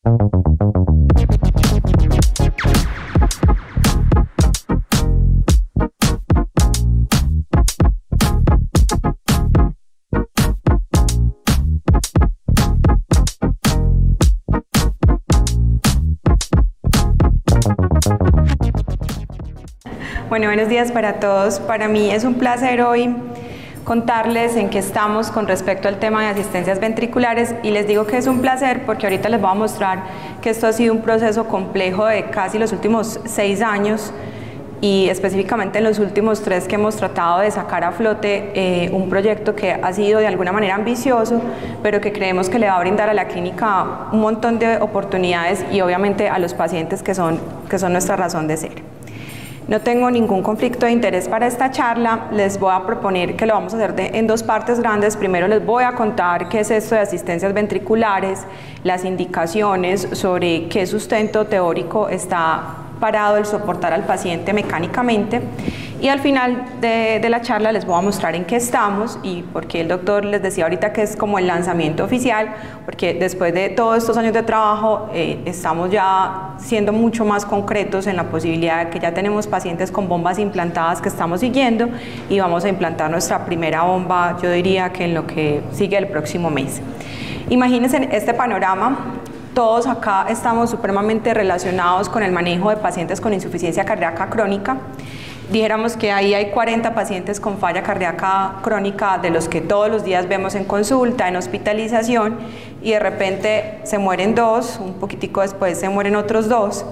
Bueno, buenos días para todos. Para mí es un placer hoy contarles en qué estamos con respecto al tema de asistencias ventriculares, y les digo que es un placer porque ahorita les voy a mostrar que esto ha sido un proceso complejo de casi los últimos 6 años y específicamente en los últimos 3 que hemos tratado de sacar a flote un proyecto que ha sido de alguna manera ambicioso, pero que creemos que le va a brindar a la clínica un montón de oportunidades y obviamente a los pacientes que son nuestra razón de ser. No tengo ningún conflicto de interés para esta charla. Les voy a proponer que lo vamos a hacer en 2 partes grandes. Primero les voy a contar qué es esto de asistencias ventriculares, las indicaciones sobre qué sustento teórico está parado el soportar al paciente mecánicamente, y al final de la charla les voy a mostrar en qué estamos y por qué el doctor les decía ahorita que es como el lanzamiento oficial, porque después de todos estos años de trabajo estamos ya siendo mucho más concretos en la posibilidad de que ya tenemos pacientes con bombas implantadas que estamos siguiendo, y vamos a implantar nuestra primera bomba, yo diría que en lo que sigue el próximo mes. Imagínense este panorama. Todos acá estamos supremamente relacionados con el manejo de pacientes con insuficiencia cardíaca crónica. Dijéramos que ahí hay 40 pacientes con falla cardíaca crónica, de los que todos los días vemos en consulta, en hospitalización, y de repente se mueren 2, un poquitico después se mueren otros 2.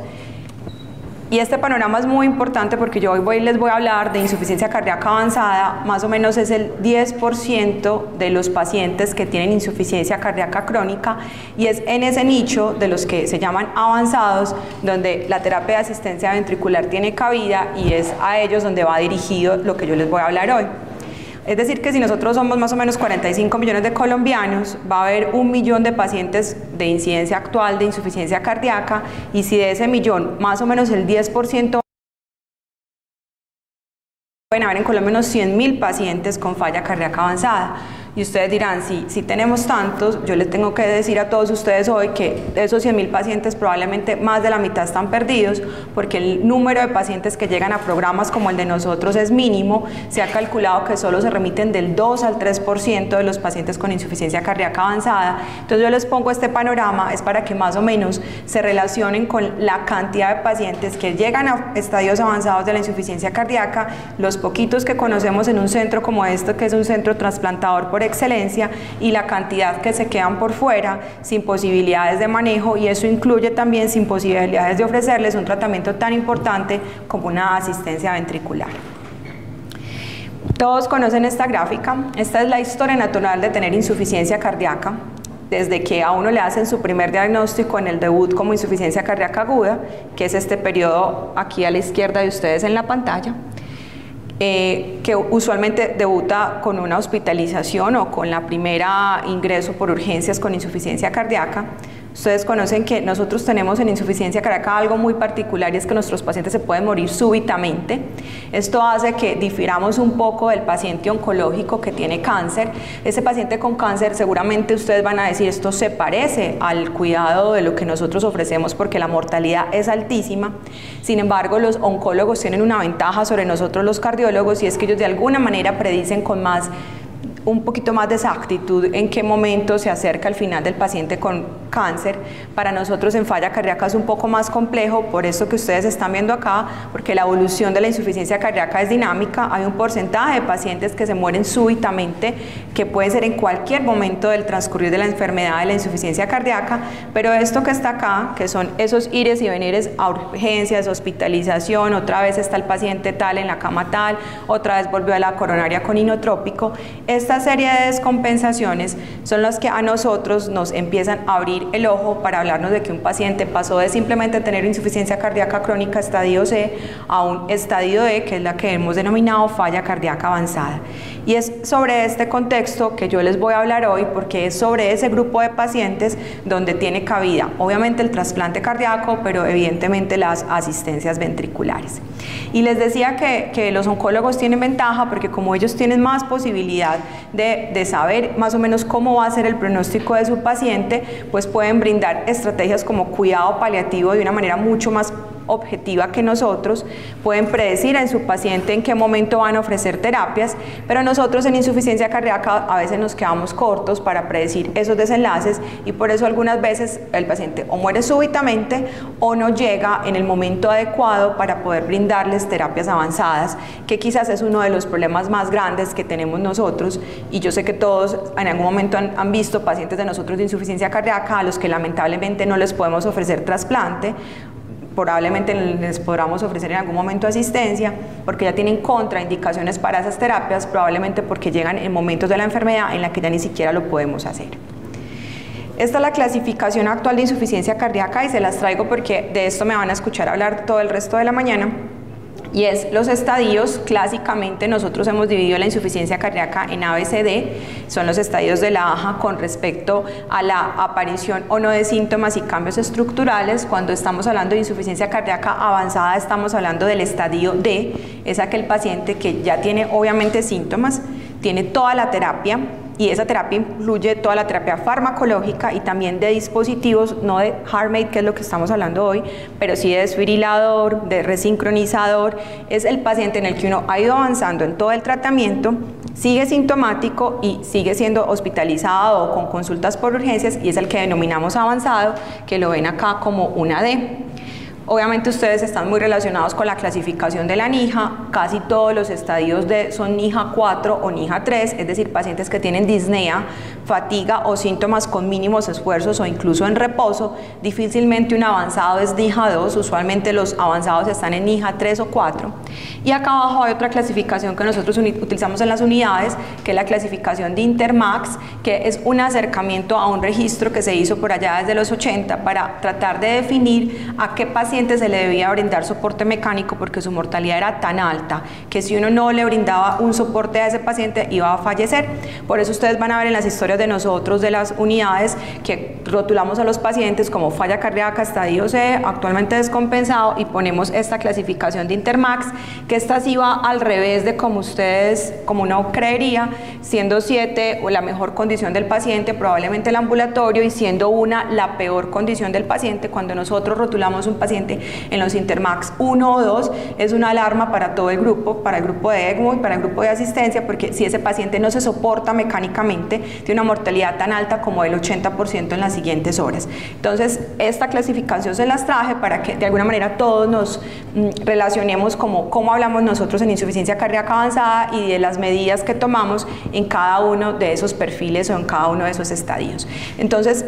Y este panorama es muy importante porque yo hoy les voy a hablar de insuficiencia cardíaca avanzada. Más o menos es el 10% de los pacientes que tienen insuficiencia cardíaca crónica, y es en ese nicho de los que se llaman avanzados donde la terapia de asistencia ventricular tiene cabida, y es a ellos donde va dirigido lo que yo les voy a hablar hoy. Es decir, que si nosotros somos más o menos 45 millones de colombianos, va a haber 1 millón de pacientes de incidencia actual de insuficiencia cardíaca, y si de ese millón más o menos el 10% pueden haber en Colombia unos 100.000 pacientes con falla cardíaca avanzada. Y ustedes dirán, si tenemos tantos, yo les tengo que decir a todos ustedes hoy que de esos 100.000 pacientes probablemente más de la mitad están perdidos, porque el número de pacientes que llegan a programas como el de nosotros es mínimo. Se ha calculado que solo se remiten del 2 al 3% de los pacientes con insuficiencia cardíaca avanzada. Entonces yo les pongo este panorama, es para que más o menos se relacionen con la cantidad de pacientes que llegan a estadios avanzados de la insuficiencia cardíaca, los poquitos que conocemos en un centro como este, que es un centro trasplantador por excelencia, y la cantidad que se quedan por fuera sin posibilidades de manejo, y eso incluye también sin posibilidades de ofrecerles un tratamiento tan importante como una asistencia ventricular. Todos conocen esta gráfica. Esta es la historia natural de tener insuficiencia cardíaca, desde que a uno le hacen su primer diagnóstico en el debut como insuficiencia cardíaca aguda, que es este periodo aquí a la izquierda de ustedes en la pantalla, que usualmente debuta con una hospitalización o con la primera ingreso por urgencias con insuficiencia cardíaca. Ustedes conocen que nosotros tenemos en insuficiencia cardíaca algo muy particular, y es que nuestros pacientes se pueden morir súbitamente. Esto hace que difiramos un poco del paciente oncológico que tiene cáncer. Ese paciente con cáncer, seguramente ustedes van a decir, esto se parece al cuidado de lo que nosotros ofrecemos porque la mortalidad es altísima. Sin embargo, los oncólogos tienen una ventaja sobre nosotros los cardiólogos, y es que ellos de alguna manera predicen con un poquito más de exactitud en qué momento se acerca el final del paciente con cáncer. Para nosotros en falla cardíaca es un poco más complejo, por eso que ustedes están viendo acá, porque la evolución de la insuficiencia cardíaca es dinámica. Hay un porcentaje de pacientes que se mueren súbitamente, que puede ser en cualquier momento del transcurrir de la enfermedad de la insuficiencia cardíaca, pero esto que está acá, que son esos ires y venires a urgencias, hospitalización, otra vez está el paciente tal en la cama tal, otra vez volvió a la coronaria con inotrópico. Esta serie de descompensaciones son las que a nosotros nos empiezan a abrir el ojo para hablarnos de que un paciente pasó de simplemente tener insuficiencia cardíaca crónica estadio C a un estadio D, que es la que hemos denominado falla cardíaca avanzada. Y es sobre este contexto que yo les voy a hablar hoy, porque es sobre ese grupo de pacientes donde tiene cabida, obviamente el trasplante cardíaco, pero evidentemente las asistencias ventriculares. Y les decía que los oncólogos tienen ventaja porque como ellos tienen más posibilidad de saber más o menos cómo va a ser el pronóstico de su paciente, pues pueden brindar estrategias como cuidado paliativo de una manera mucho más objetiva que nosotros, pueden predecir en su paciente en qué momento van a ofrecer terapias, pero nosotros en insuficiencia cardíaca a veces nos quedamos cortos para predecir esos desenlaces y por eso algunas veces el paciente o muere súbitamente o no llega en el momento adecuado para poder brindarles terapias avanzadas, que quizás es uno de los problemas más grandes que tenemos nosotros, y yo sé que todos en algún momento han visto pacientes de nosotros de insuficiencia cardíaca a los que lamentablemente no les podemos ofrecer trasplante. Probablemente les podamos ofrecer en algún momento asistencia porque ya tienen contraindicaciones para esas terapias, probablemente porque llegan en momentos de la enfermedad en la que ya ni siquiera lo podemos hacer. Esta es la clasificación actual de insuficiencia cardíaca y se las traigo porque de esto me van a escuchar hablar todo el resto de la mañana. Y es los estadios. Clásicamente nosotros hemos dividido la insuficiencia cardíaca en ABCD, son los estadios de la AJA con respecto a la aparición o no de síntomas y cambios estructurales. Cuando estamos hablando de insuficiencia cardíaca avanzada estamos hablando del estadio D, es aquel paciente que ya tiene obviamente síntomas, tiene toda la terapia, y esa terapia incluye toda la terapia farmacológica y también de dispositivos, no de HeartMate, que es lo que estamos hablando hoy, pero sí de desfibrilador, de resincronizador. Es el paciente en el que uno ha ido avanzando en todo el tratamiento, sigue sintomático y sigue siendo hospitalizado o con consultas por urgencias, y es el que denominamos avanzado, que lo ven acá como una D. Obviamente ustedes están muy relacionados con la clasificación de la NIHA, casi todos los estadios son NIHA 4 o NIHA 3, es decir, pacientes que tienen disnea, fatiga o síntomas con mínimos esfuerzos o incluso en reposo. Difícilmente un avanzado es NIHA 2, usualmente los avanzados están en NIHA 3 o 4. Y acá abajo hay otra clasificación que nosotros utilizamos en las unidades, que es la clasificación de Intermax, que es un acercamiento a un registro que se hizo por allá desde los 80 para tratar de definir a qué paciente se le debía brindar soporte mecánico, porque su mortalidad era tan alta que si uno no le brindaba un soporte a ese paciente iba a fallecer. Por eso ustedes van a ver en las historias de nosotros de las unidades que rotulamos a los pacientes como falla cardíaca estadio C, actualmente descompensado, y ponemos esta clasificación de Intermax, que esta sí va al revés de como uno creería, siendo 7 o la mejor condición del paciente, probablemente el ambulatorio, y siendo 1 la peor condición del paciente. Cuando nosotros rotulamos un paciente en los Intermax 1 o 2, es una alarma para todo el grupo, para el grupo de ECMO y para el grupo de asistencia, porque si ese paciente no se soporta mecánicamente, tiene una mortalidad tan alta como del 80% en las siguientes horas. Entonces, esta clasificación se las traje para que de alguna manera todos nos relacionemos como cómo hablamos nosotros en insuficiencia cardíaca avanzada y de las medidas que tomamos en cada uno de esos perfiles o en cada uno de esos estadios. Entonces,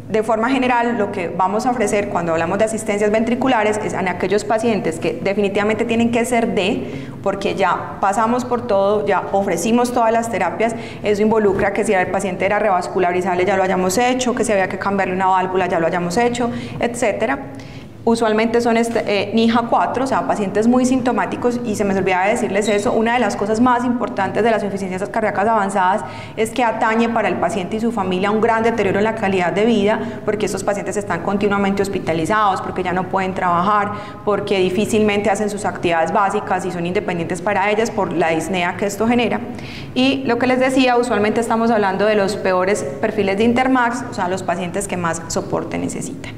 de forma general, lo que vamos a ofrecer cuando hablamos de asistencias ventriculares es en aquellos pacientes que definitivamente tienen que ser D, porque ya pasamos por todo, ya ofrecimos todas las terapias. Eso involucra que si el paciente era revascularizable ya lo hayamos hecho, que si había que cambiarle una válvula ya lo hayamos hecho, etcétera. Usualmente son NIHA 4, o sea, pacientes muy sintomáticos, y se me olvidaba decirles eso, una de las cosas más importantes de las insuficiencias cardíacas avanzadas es que atañe para el paciente y su familia un gran deterioro en la calidad de vida, porque estos pacientes están continuamente hospitalizados, porque ya no pueden trabajar, porque difícilmente hacen sus actividades básicas y son independientes para ellas por la disnea que esto genera. Y lo que les decía, usualmente estamos hablando de los peores perfiles de Intermax, o sea, los pacientes que más soporte necesitan.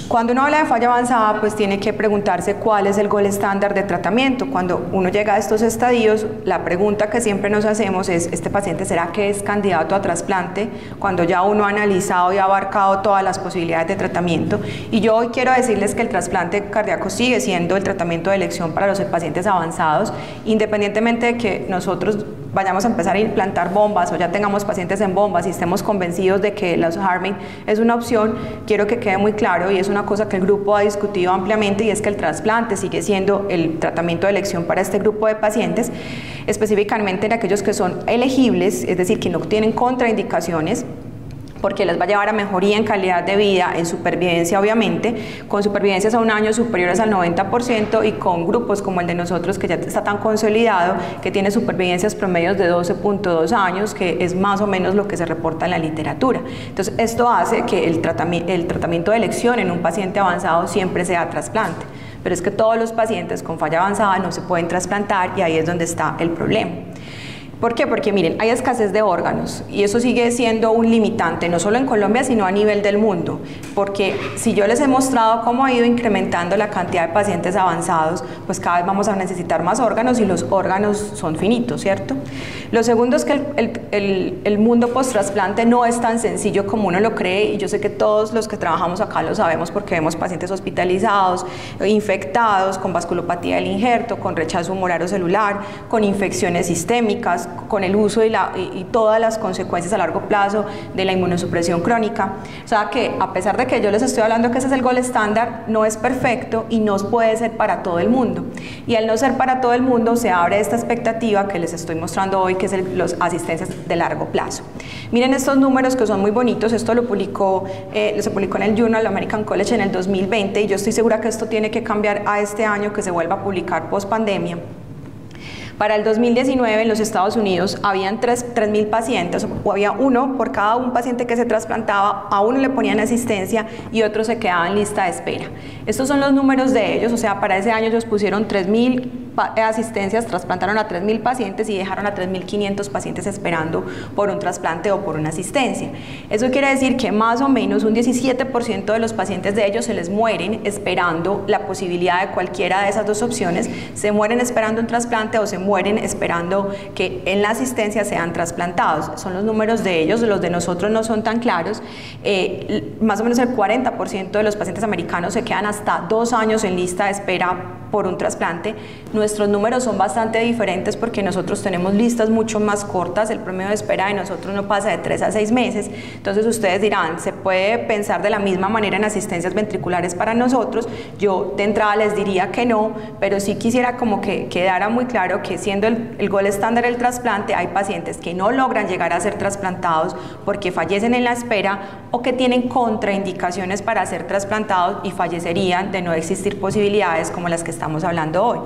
Cuando uno habla de falla avanzada, pues tiene que preguntarse cuál es el gold estándar de tratamiento. Cuando uno llega a estos estadios, la pregunta que siempre nos hacemos es, ¿este paciente será que es candidato a trasplante? Cuando ya uno ha analizado y ha abarcado todas las posibilidades de tratamiento. Y yo hoy quiero decirles que el trasplante cardíaco sigue siendo el tratamiento de elección para los pacientes avanzados, independientemente de que nosotros vayamos a empezar a implantar bombas o ya tengamos pacientes en bombas y estemos convencidos de que los HeartMate es una opción. Quiero que quede muy claro, y es una cosa que el grupo ha discutido ampliamente, y es que el trasplante sigue siendo el tratamiento de elección para este grupo de pacientes, específicamente en aquellos que son elegibles, es decir, que no tienen contraindicaciones, porque les va a llevar a mejoría en calidad de vida, en supervivencia obviamente, con supervivencias a un año superiores al 90%, y con grupos como el de nosotros que ya está tan consolidado, que tiene supervivencias promedios de 12.2 años, que es más o menos lo que se reporta en la literatura. Entonces esto hace que el tratamiento de elección en un paciente avanzado siempre sea trasplante, pero es que todos los pacientes con falla avanzada no se pueden trasplantar, y ahí es donde está el problema. ¿Por qué? Porque miren, hay escasez de órganos y eso sigue siendo un limitante, no solo en Colombia, sino a nivel del mundo, porque si yo les he mostrado cómo ha ido incrementando la cantidad de pacientes avanzados, pues cada vez vamos a necesitar más órganos y los órganos son finitos, ¿cierto? Lo segundo es que el mundo post-trasplante no es tan sencillo como uno lo cree, y yo sé que todos los que trabajamos acá lo sabemos porque vemos pacientes hospitalizados, infectados, con vasculopatía del injerto, con rechazo humoral o celular, con infecciones sistémicas, con el uso y todas las consecuencias a largo plazo de la inmunosupresión crónica. O sea que a pesar de que yo les estoy hablando que ese es el gold estándar, no es perfecto y no puede ser para todo el mundo. Y al no ser para todo el mundo se abre esta expectativa que les estoy mostrando hoy, que es las asistencias de largo plazo. Miren estos números que son muy bonitos, esto se publicó en el Journal American College en el 2020 y yo estoy segura que esto tiene que cambiar a este año, que se vuelva a publicar post pandemia. Para el 2019 en los Estados Unidos habían 3.000 pacientes, o había uno por cada un paciente que se trasplantaba, a uno le ponían asistencia y otro se quedaba en lista de espera. Estos son los números de ellos, o sea, para ese año ellos pusieron 3.000 asistencias, trasplantaron a 3.000 pacientes y dejaron a 3.500 pacientes esperando por un trasplante o por una asistencia. Eso quiere decir que más o menos un 17% de los pacientes de ellos se les mueren esperando la posibilidad de cualquiera de esas dos opciones, se mueren esperando un trasplante o se mueren esperando que en la asistencia sean trasplantados. Son los números de ellos, los de nosotros no son tan claros. Más o menos el 40% de los pacientes americanos se quedan hasta 2 años en lista de espera por un trasplante. Nuestros números son bastante diferentes porque nosotros tenemos listas mucho más cortas, el promedio de espera de nosotros no pasa de 3 a 6 meses, entonces ustedes dirán, ¿se puede pensar de la misma manera en asistencias ventriculares para nosotros? Yo de entrada les diría que no, pero sí quisiera como que quedara muy claro que siendo el gold estándar el trasplante, hay pacientes que no logran llegar a ser trasplantados porque fallecen en la espera o que tienen contraindicaciones para ser trasplantados y fallecerían de no existir posibilidades como las que estamos hablando hoy.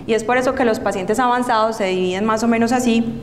Y es por eso que los pacientes avanzados se dividen más o menos así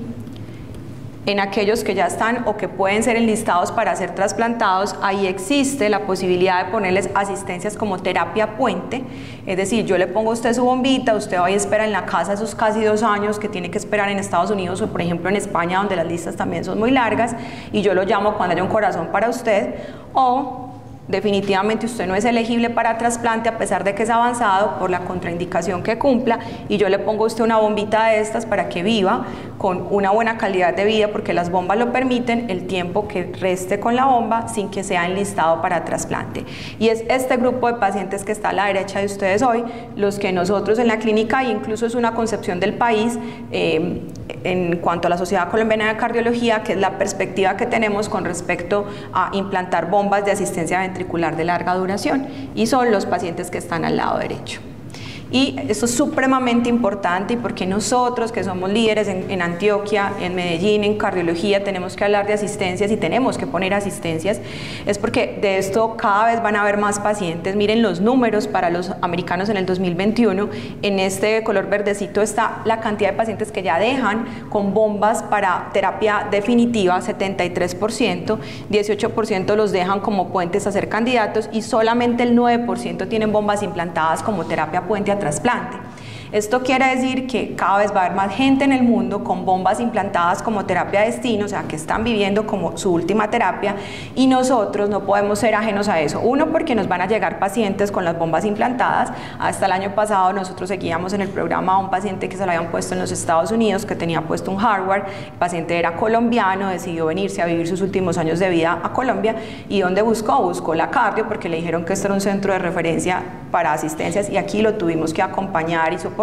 en aquellos que ya están o que pueden ser enlistados para ser trasplantados. Ahí existe la posibilidad de ponerles asistencias como terapia puente, es decir, yo le pongo a usted su bombita, usted va y espera en la casa esos casi 2 años que tiene que esperar en Estados Unidos o por ejemplo en España, donde las listas también son muy largas, y yo lo llamo cuando haya un corazón para usted, o definitivamente usted no es elegible para trasplante a pesar de que es avanzado por la contraindicación que cumpla, y yo le pongo a usted una bombita de estas para que viva con una buena calidad de vida, porque las bombas lo permiten, el tiempo que reste con la bomba sin que sea enlistado para trasplante. Y es este grupo de pacientes que está a la derecha de ustedes hoy, los que nosotros en la clínica, e incluso es una concepción del país, en cuanto a la Sociedad Colombiana de Cardiología, que es la perspectiva que tenemos con respecto a implantar bombas de asistencia ventricular de larga duración, y son los pacientes que están al lado derecho. Y esto es supremamente importante, y porque nosotros que somos líderes en Antioquia, en Medellín, en cardiología, tenemos que hablar de asistencias y tenemos que poner asistencias, es porque de esto cada vez van a haber más pacientes. Miren los números para los americanos en el 2021, en este color verdecito está la cantidad de pacientes que ya dejan con bombas para terapia definitiva, 73%, 18% los dejan como puentes a ser candidatos y solamente el 9% tienen bombas implantadas como terapia puente a trasplante. Esto quiere decir que cada vez va a haber más gente en el mundo con bombas implantadas como terapia de destino, o sea, que están viviendo como su última terapia, y nosotros no podemos ser ajenos a eso. Uno, porque nos van a llegar pacientes con las bombas implantadas. Hasta el año pasado nosotros seguíamos en el programa a un paciente que se lo habían puesto en los Estados Unidos, que tenía puesto un hardware. El paciente era colombiano, decidió venirse a vivir sus últimos años de vida a Colombia, y ¿dónde buscó? Buscó la cardio, porque le dijeron que este era un centro de referencia para asistencias, y aquí lo tuvimos que acompañar y soportar.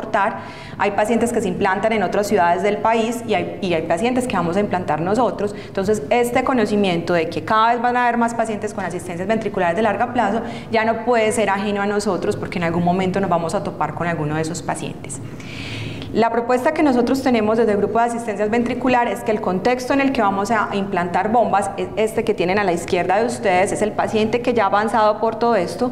Hay pacientes que se implantan en otras ciudades del país y hay pacientes que vamos a implantar nosotros. Entonces, este conocimiento de que cada vez van a haber más pacientes con asistencias ventriculares de largo plazo ya no puede ser ajeno a nosotros, porque en algún momento nos vamos a topar con alguno de esos pacientes. La propuesta que nosotros tenemos desde el grupo de asistencias ventriculares es que el contexto en el que vamos a implantar bombas es este que tienen a la izquierda de ustedes, es el paciente que ya ha avanzado por todo esto,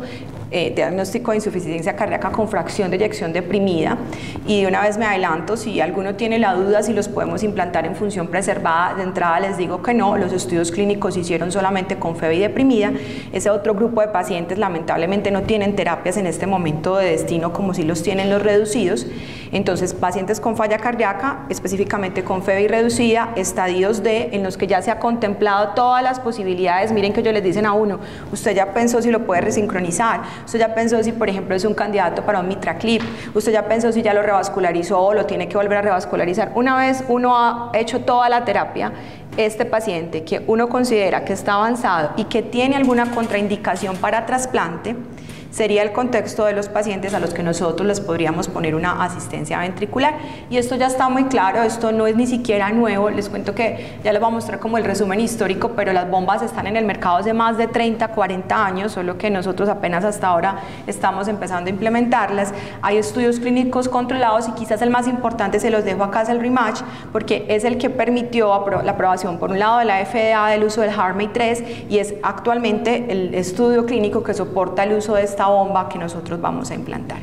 diagnóstico de insuficiencia cardíaca con fracción de eyección deprimida, y de una vez me adelanto, si alguno tiene la duda si los podemos implantar en función preservada, de entrada les digo que no, los estudios clínicos se hicieron solamente con FEBI deprimida. Ese otro grupo de pacientes lamentablemente no tienen terapias en este momento de destino como si los tienen los reducidos. Entonces, pacientes con falla cardíaca, específicamente con FEBI reducida, estadios D, en los que ya se ha contemplado todas las posibilidades. Miren que ellos les dicen a uno, usted ya pensó si lo puede resincronizar, usted ya pensó si, por ejemplo, es un candidato para un MitraClip, usted ya pensó si ya lo revascularizó o lo tiene que volver a revascularizar. Una vez uno ha hecho toda la terapia, este paciente que uno considera que está avanzado y que tiene alguna contraindicación para trasplante, sería el contexto de los pacientes a los que nosotros les podríamos poner una asistencia ventricular. Y esto ya está muy claro, esto no es ni siquiera nuevo, les cuento que ya les voy a mostrar como el resumen histórico, pero las bombas están en el mercado hace más de 30, 40 años, solo que nosotros apenas hasta ahora estamos empezando a implementarlas. Hay estudios clínicos controlados y quizás el más importante, se los dejo acá, es el REMATCH, porque es el que permitió la aprobación por un lado de la FDA del uso del HeartMate 3 y es actualmente el estudio clínico que soporta el uso de esta bomba que nosotros vamos a implantar.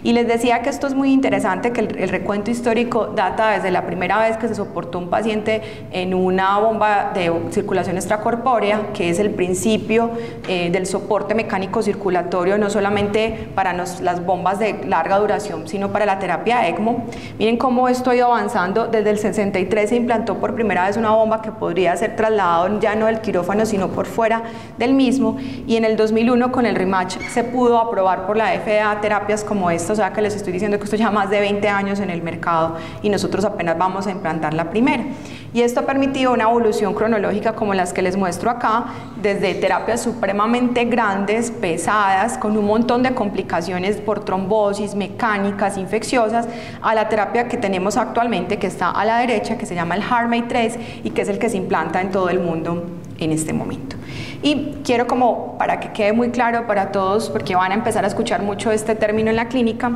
Y les decía que esto es muy interesante, que el recuento histórico data desde la primera vez que se soportó un paciente en una bomba de circulación extracorpórea, que es el principio del soporte mecánico circulatorio, no solamente para las bombas de larga duración, sino para la terapia ECMO. Miren cómo esto ha ido avanzando. Desde el 63 se implantó por primera vez una bomba que podría ser trasladado ya no del quirófano, sino por fuera del mismo, y en el 2001 con el REMATCH se pudo aprobar por la FDA terapias como esta. O sea que les estoy diciendo que esto ya más de 20 años en el mercado y nosotros apenas vamos a implantar la primera. Y esto ha permitido una evolución cronológica como las que les muestro acá, desde terapias supremamente grandes, pesadas, con un montón de complicaciones por trombosis, mecánicas, infecciosas, a la terapia que tenemos actualmente, que está a la derecha, que se llama el HeartMate 3 y que es el que se implanta en todo el mundo en este momento. Y quiero, como para que quede muy claro para todos, porque van a empezar a escuchar mucho este término en la clínica,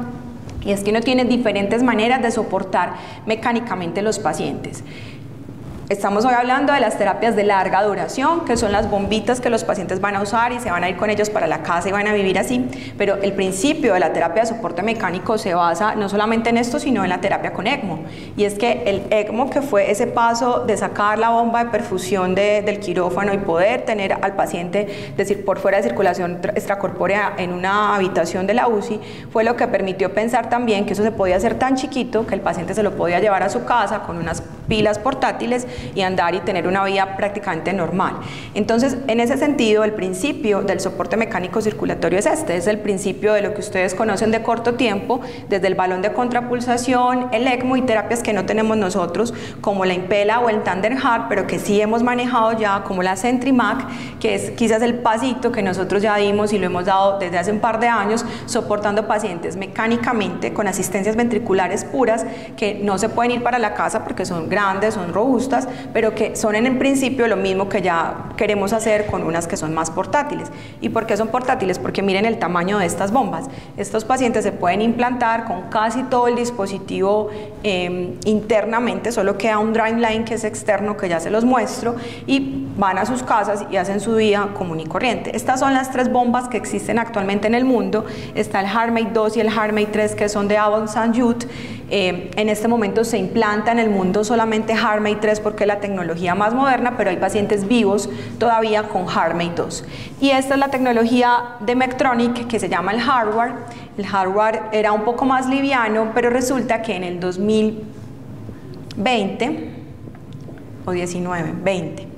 y es que uno tiene diferentes maneras de soportar mecánicamente los pacientes. Estamos hoy hablando de las terapias de larga duración, que son las bombitas que los pacientes van a usar y se van a ir con ellos para la casa y van a vivir así, pero el principio de la terapia de soporte mecánico se basa no solamente en esto, sino en la terapia con ECMO. Y es que el ECMO, que fue ese paso de sacar la bomba de perfusión del quirófano y poder tener al paciente, es decir, por fuera de circulación extracorpórea en una habitación de la UCI, fue lo que permitió pensar también que eso se podía hacer tan chiquito que el paciente se lo podía llevar a su casa con unas pilas portátiles y andar y tener una vida prácticamente normal. Entonces, en ese sentido, el principio del soporte mecánico circulatorio es este, es el principio de lo que ustedes conocen de corto tiempo, desde el balón de contrapulsación, el ECMO y terapias que no tenemos nosotros, como la Impella o el Tandem Heart, pero que sí hemos manejado ya, como la CentriMac, que es quizás el pasito que nosotros ya dimos y lo hemos dado desde hace un par de años, soportando pacientes mecánicamente con asistencias ventriculares puras, que no se pueden ir para la casa porque son grandes, son robustas, pero que son en el principio lo mismo que ya queremos hacer con unas que son más portátiles. ¿Y por qué son portátiles? Porque miren el tamaño de estas bombas. Estos pacientes se pueden implantar con casi todo el dispositivo internamente, solo queda un driveline que es externo, que ya se los muestro, y van a sus casas y hacen su vida común y corriente. Estas son las tres bombas que existen actualmente en el mundo. Está el HeartMate 2 y el HeartMate 3, que son de Abbott St. Jude. En este momento se implanta en el mundo solamente HeartMate 3 porque es la tecnología más moderna, pero hay pacientes vivos todavía con HeartMate 2. Y esta es la tecnología de Medtronic, que se llama el hardware. El hardware era un poco más liviano, pero resulta que en el 2020 o 20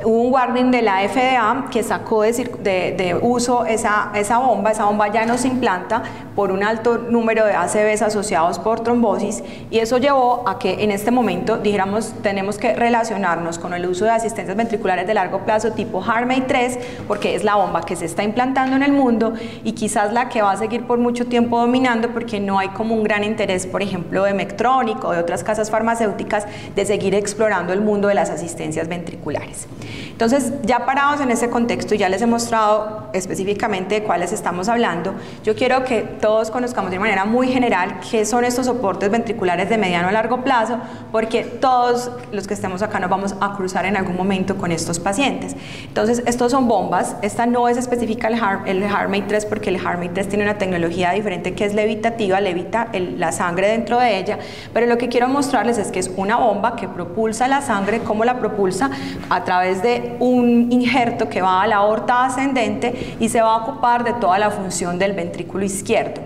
hubo un warning de la FDA que sacó de uso esa bomba ya no se implanta por un alto número de ACVs asociados por trombosis, y eso llevó a que en este momento dijéramos tenemos que relacionarnos con el uso de asistencias ventriculares de largo plazo tipo HeartMate 3, porque es la bomba que se está implantando en el mundo y quizás la que va a seguir por mucho tiempo dominando, porque no hay como un gran interés, por ejemplo, de Medtronic o de otras casas farmacéuticas de seguir explorando el mundo de las asistencias ventriculares. Entonces, ya parados en ese contexto, ya les he mostrado específicamente de cuáles estamos hablando. Yo quiero que todos conozcamos de manera muy general qué son estos soportes ventriculares de mediano a largo plazo, porque todos los que estemos acá nos vamos a cruzar en algún momento con estos pacientes. Entonces, estos son bombas. Esta no es específica el HeartMate 3, porque el HeartMate 3 tiene una tecnología diferente que es levitativa, levita la sangre dentro de ella, pero lo que quiero mostrarles es que es una bomba que propulsa la sangre. ¿Cómo la propulsa? A través de un injerto que va a la aorta ascendente y se va a ocupar de toda la función del ventrículo izquierdo.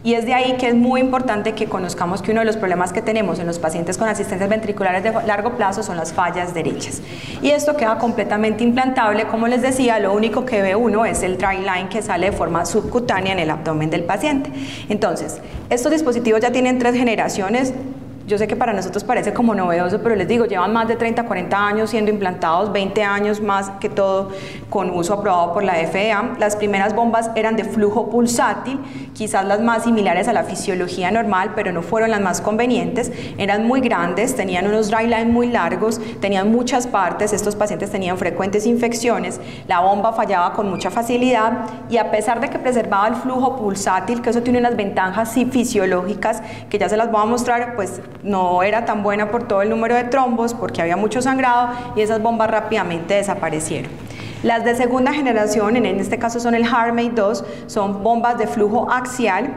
Y es de ahí que es muy importante que conozcamos que uno de los problemas que tenemos en los pacientes con asistencias ventriculares de largo plazo son las fallas derechas. Y esto queda completamente implantable, como les decía, lo único que ve uno es el dry line que sale de forma subcutánea en el abdomen del paciente. Entonces, estos dispositivos ya tienen 3 generaciones. Yo sé que para nosotros parece como novedoso, pero les digo, llevan más de 30, 40 años siendo implantados, 20 años más que todo con uso aprobado por la FDA. Las primeras bombas eran de flujo pulsátil, quizás las más similares a la fisiología normal, pero no fueron las más convenientes. Eran muy grandes, tenían unos dry line muy largos, tenían muchas partes, estos pacientes tenían frecuentes infecciones, la bomba fallaba con mucha facilidad y a pesar de que preservaba el flujo pulsátil, que eso tiene unas ventajas fisiológicas que ya se las voy a mostrar, pues no era tan buena por todo el número de trombos, porque había mucho sangrado y esas bombas rápidamente desaparecieron. Las de segunda generación, en este caso son el HeartMate 2, son bombas de flujo axial,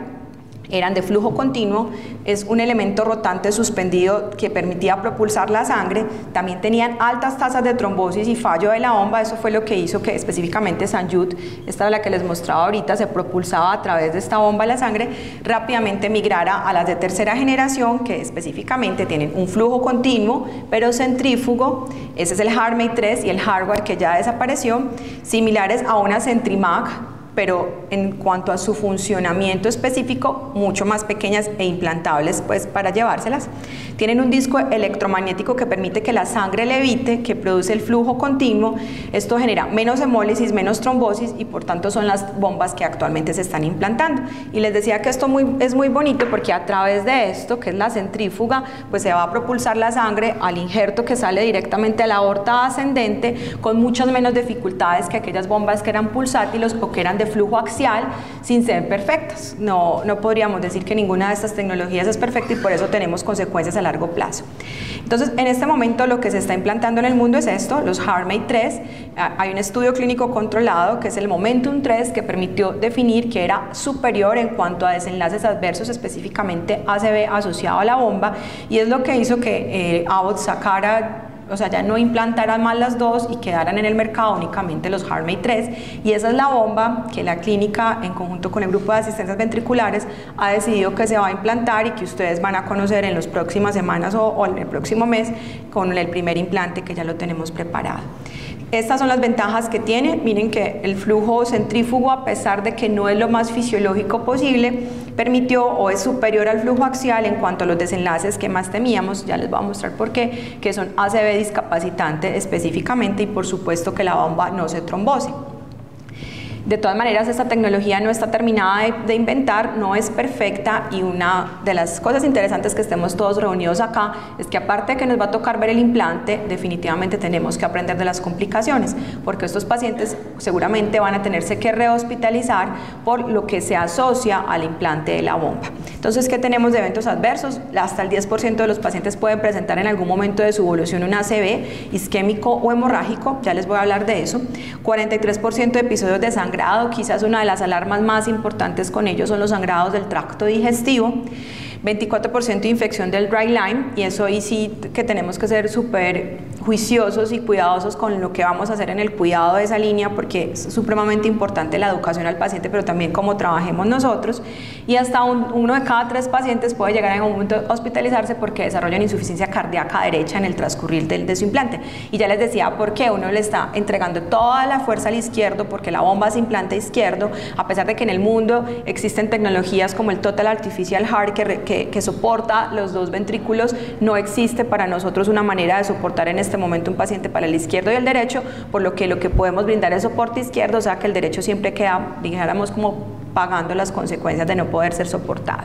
eran de flujo continuo, es un elemento rotante suspendido que permitía propulsar la sangre, también tenían altas tasas de trombosis y fallo de la bomba, eso fue lo que hizo que específicamente St. Jude, esta era la que les mostraba ahorita, se propulsaba a través de esta bomba la sangre, rápidamente migrara a las de tercera generación, que específicamente tienen un flujo continuo, pero centrífugo, ese es el HeartMate 3 y el Hardware que ya desapareció, similares a una Centrimag, pero en cuanto a su funcionamiento específico, mucho más pequeñas e implantables pues, para llevárselas. Tienen un disco electromagnético que permite que la sangre levite, que produce el flujo continuo. Esto genera menos hemólisis, menos trombosis y por tanto son las bombas que actualmente se están implantando. Y les decía que esto es muy bonito porque a través de esto, que es la centrífuga, pues se va a propulsar la sangre al injerto que sale directamente a la aorta ascendente con muchas menos dificultades que aquellas bombas que eran pulsátiles o que eran de flujo axial sin ser perfectas. No podríamos decir que ninguna de estas tecnologías es perfecta y por eso tenemos consecuencias a largo plazo. Entonces, en este momento lo que se está implantando en el mundo es esto, los HeartMate 3. Hay un estudio clínico controlado que es el Momentum 3 que permitió definir que era superior en cuanto a desenlaces adversos, específicamente ACV asociado a la bomba, y es lo que hizo que Abbott sacara, o sea, ya no implantaran más las dos y quedaran en el mercado únicamente los HeartMate 3, y esa es la bomba que la clínica en conjunto con el grupo de asistencias ventriculares ha decidido que se va a implantar y que ustedes van a conocer en las próximas semanas o en el próximo mes con el primer implante que ya lo tenemos preparado. Estas son las ventajas que tiene. Miren que el flujo centrífugo, a pesar de que no es lo más fisiológico posible, permitió o es superior al flujo axial en cuanto a los desenlaces que más temíamos, ya les voy a mostrar por qué, que son ACV discapacitante específicamente y por supuesto que la bomba no se trombose. De todas maneras, esta tecnología no está terminada de inventar, no es perfecta, y una de las cosas interesantes que estemos todos reunidos acá es que aparte de que nos va a tocar ver el implante, definitivamente tenemos que aprender de las complicaciones, porque estos pacientes seguramente van a tenerse que rehospitalizar por lo que se asocia al implante de la bomba. Entonces, ¿qué tenemos de eventos adversos? Hasta el 10% de los pacientes pueden presentar en algún momento de su evolución un ACV isquémico o hemorrágico, ya les voy a hablar de eso. 43% de episodios de sangrado, quizás una de las alarmas más importantes con ellos son los sangrados del tracto digestivo. 24% de infección del dry line, y eso ahí sí que tenemos que ser súper juiciosos y cuidadosos con lo que vamos a hacer en el cuidado de esa línea, porque es supremamente importante la educación al paciente, pero también cómo trabajemos nosotros. Y hasta uno de cada 3 pacientes puede llegar en algún momento a hospitalizarse porque desarrollan insuficiencia cardíaca derecha en el transcurrir de su implante. Y ya les decía por qué uno le está entregando toda la fuerza al izquierdo, porque la bomba se implanta izquierdo, a pesar de que en el mundo existen tecnologías como el Total Artificial Heart que soporta los 2 ventrículos, no existe para nosotros una manera de soportar en este momento un paciente para el izquierdo y el derecho, por lo que podemos brindar es soporte izquierdo, o sea que el derecho siempre queda, dijéramos, como pagando las consecuencias de no poder ser soportado.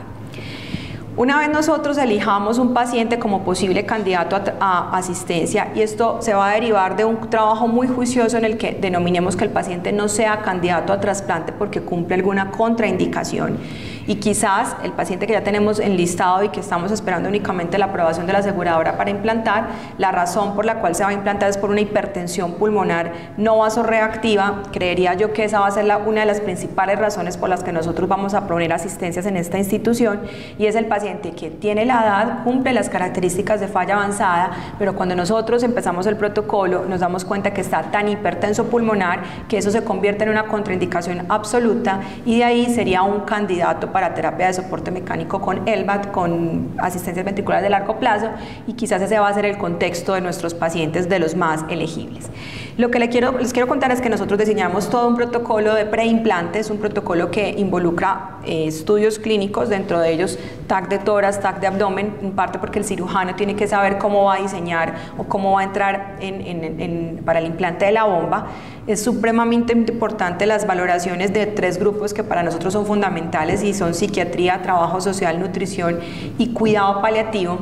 Una vez nosotros elijamos un paciente como posible candidato a asistencia, y esto se va a derivar de un trabajo muy juicioso en el que denominemos que el paciente no sea candidato a trasplante porque cumple alguna contraindicación, y quizás el paciente que ya tenemos enlistado y que estamos esperando únicamente la aprobación de la aseguradora para implantar, la razón por la cual se va a implantar es por una hipertensión pulmonar no vasoreactiva. Creería yo que esa va a ser una de las principales razones por las que nosotros vamos a proponer asistencias en esta institución, y es el paciente que tiene la edad, cumple las características de falla avanzada, pero cuando nosotros empezamos el protocolo nos damos cuenta que está tan hipertenso pulmonar que eso se convierte en una contraindicación absoluta, y de ahí sería un candidato para terapia de soporte mecánico con LVAD, con asistencias ventriculares de largo plazo, y quizás ese va a ser el contexto de nuestros pacientes de los más elegibles. Lo que les quiero contar es que nosotros diseñamos todo un protocolo de preimplante, es un protocolo que involucra estudios clínicos, dentro de ellos TAC de tórax, TAC de abdomen, en parte porque el cirujano tiene que saber cómo va a diseñar o cómo va a entrar para el implante de la bomba. Es supremamente importante las valoraciones de 3 grupos que para nosotros son fundamentales, y son psiquiatría, trabajo social, nutrición y cuidado paliativo.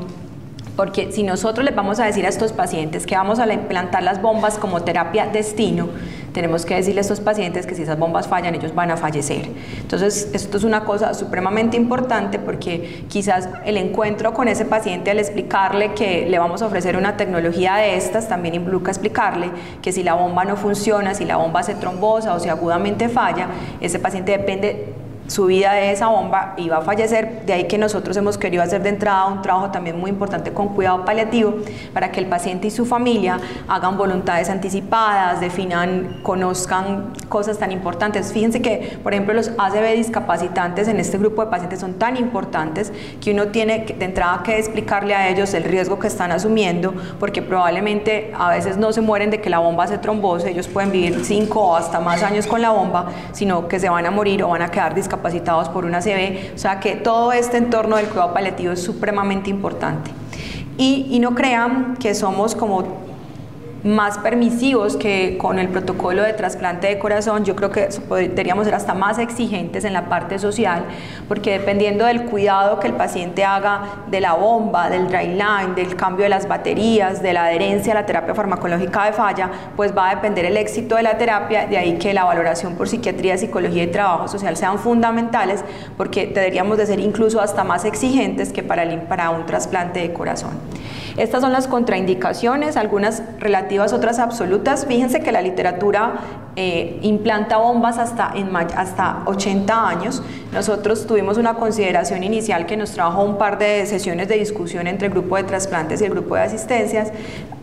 Porque si nosotros les vamos a decir a estos pacientes que vamos a implantar las bombas como terapia destino, tenemos que decirle a estos pacientes que si esas bombas fallan, ellos van a fallecer. Entonces, esto es una cosa supremamente importante, porque quizás el encuentro con ese paciente, al explicarle que le vamos a ofrecer una tecnología de estas, también involucra explicarle que si la bomba no funciona, si la bomba se trombosa o si agudamente falla, ese paciente depende su vida de esa bomba y va a fallecer. De ahí que nosotros hemos querido hacer de entrada un trabajo también muy importante con cuidado paliativo, para que el paciente y su familia hagan voluntades anticipadas, definan, conozcan cosas tan importantes. Fíjense que, por ejemplo, los ACV discapacitantes en este grupo de pacientes son tan importantes que uno tiene de entrada que explicarle a ellos el riesgo que están asumiendo, porque probablemente a veces no se mueren de que la bomba se trombose, ellos pueden vivir 5 o hasta más años con la bomba, sino que se van a morir o van a quedar discapacitados por una ACV. O sea que todo este entorno del cuidado paliativo es supremamente importante. Y no crean que somos como más permisivos que con el protocolo de trasplante de corazón. Yo creo que podríamos ser hasta más exigentes en la parte social, porque dependiendo del cuidado que el paciente haga de la bomba, del dry line, del cambio de las baterías, de la adherencia a la terapia farmacológica de falla, pues va a depender el éxito de la terapia. De ahí que la valoración por psiquiatría, psicología y trabajo social sean fundamentales, porque deberíamos de ser incluso hasta más exigentes que para un trasplante de corazón. Estas son las contraindicaciones, algunas relativas, otras absolutas. Fíjense que la literatura implanta bombas hasta 80 años. Nosotros tuvimos una consideración inicial que nos trajo un par de sesiones de discusión entre el grupo de trasplantes y el grupo de asistencias.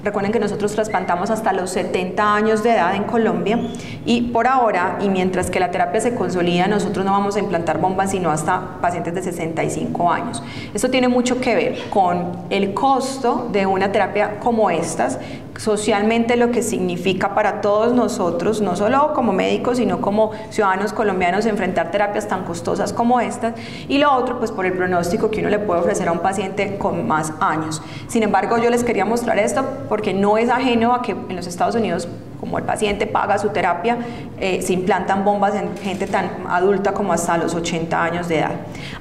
Recuerden que nosotros trasplantamos hasta los 70 años de edad en Colombia, y por ahora, y mientras que la terapia se consolida, nosotros no vamos a implantar bombas sino hasta pacientes de 65 años. Esto tiene mucho que ver con el costo de una terapia como estas, socialmente lo que significa para todos nosotros, no solo como médicos, sino como ciudadanos colombianos, enfrentar terapias tan costosas como estas, y lo otro, pues por el pronóstico que uno le puede ofrecer a un paciente con más años. Sin embargo, yo les quería mostrar esto porque no es ajeno a que en los Estados Unidos, como el paciente paga su terapia, se implantan bombas en gente tan adulta como hasta los 80 años de edad.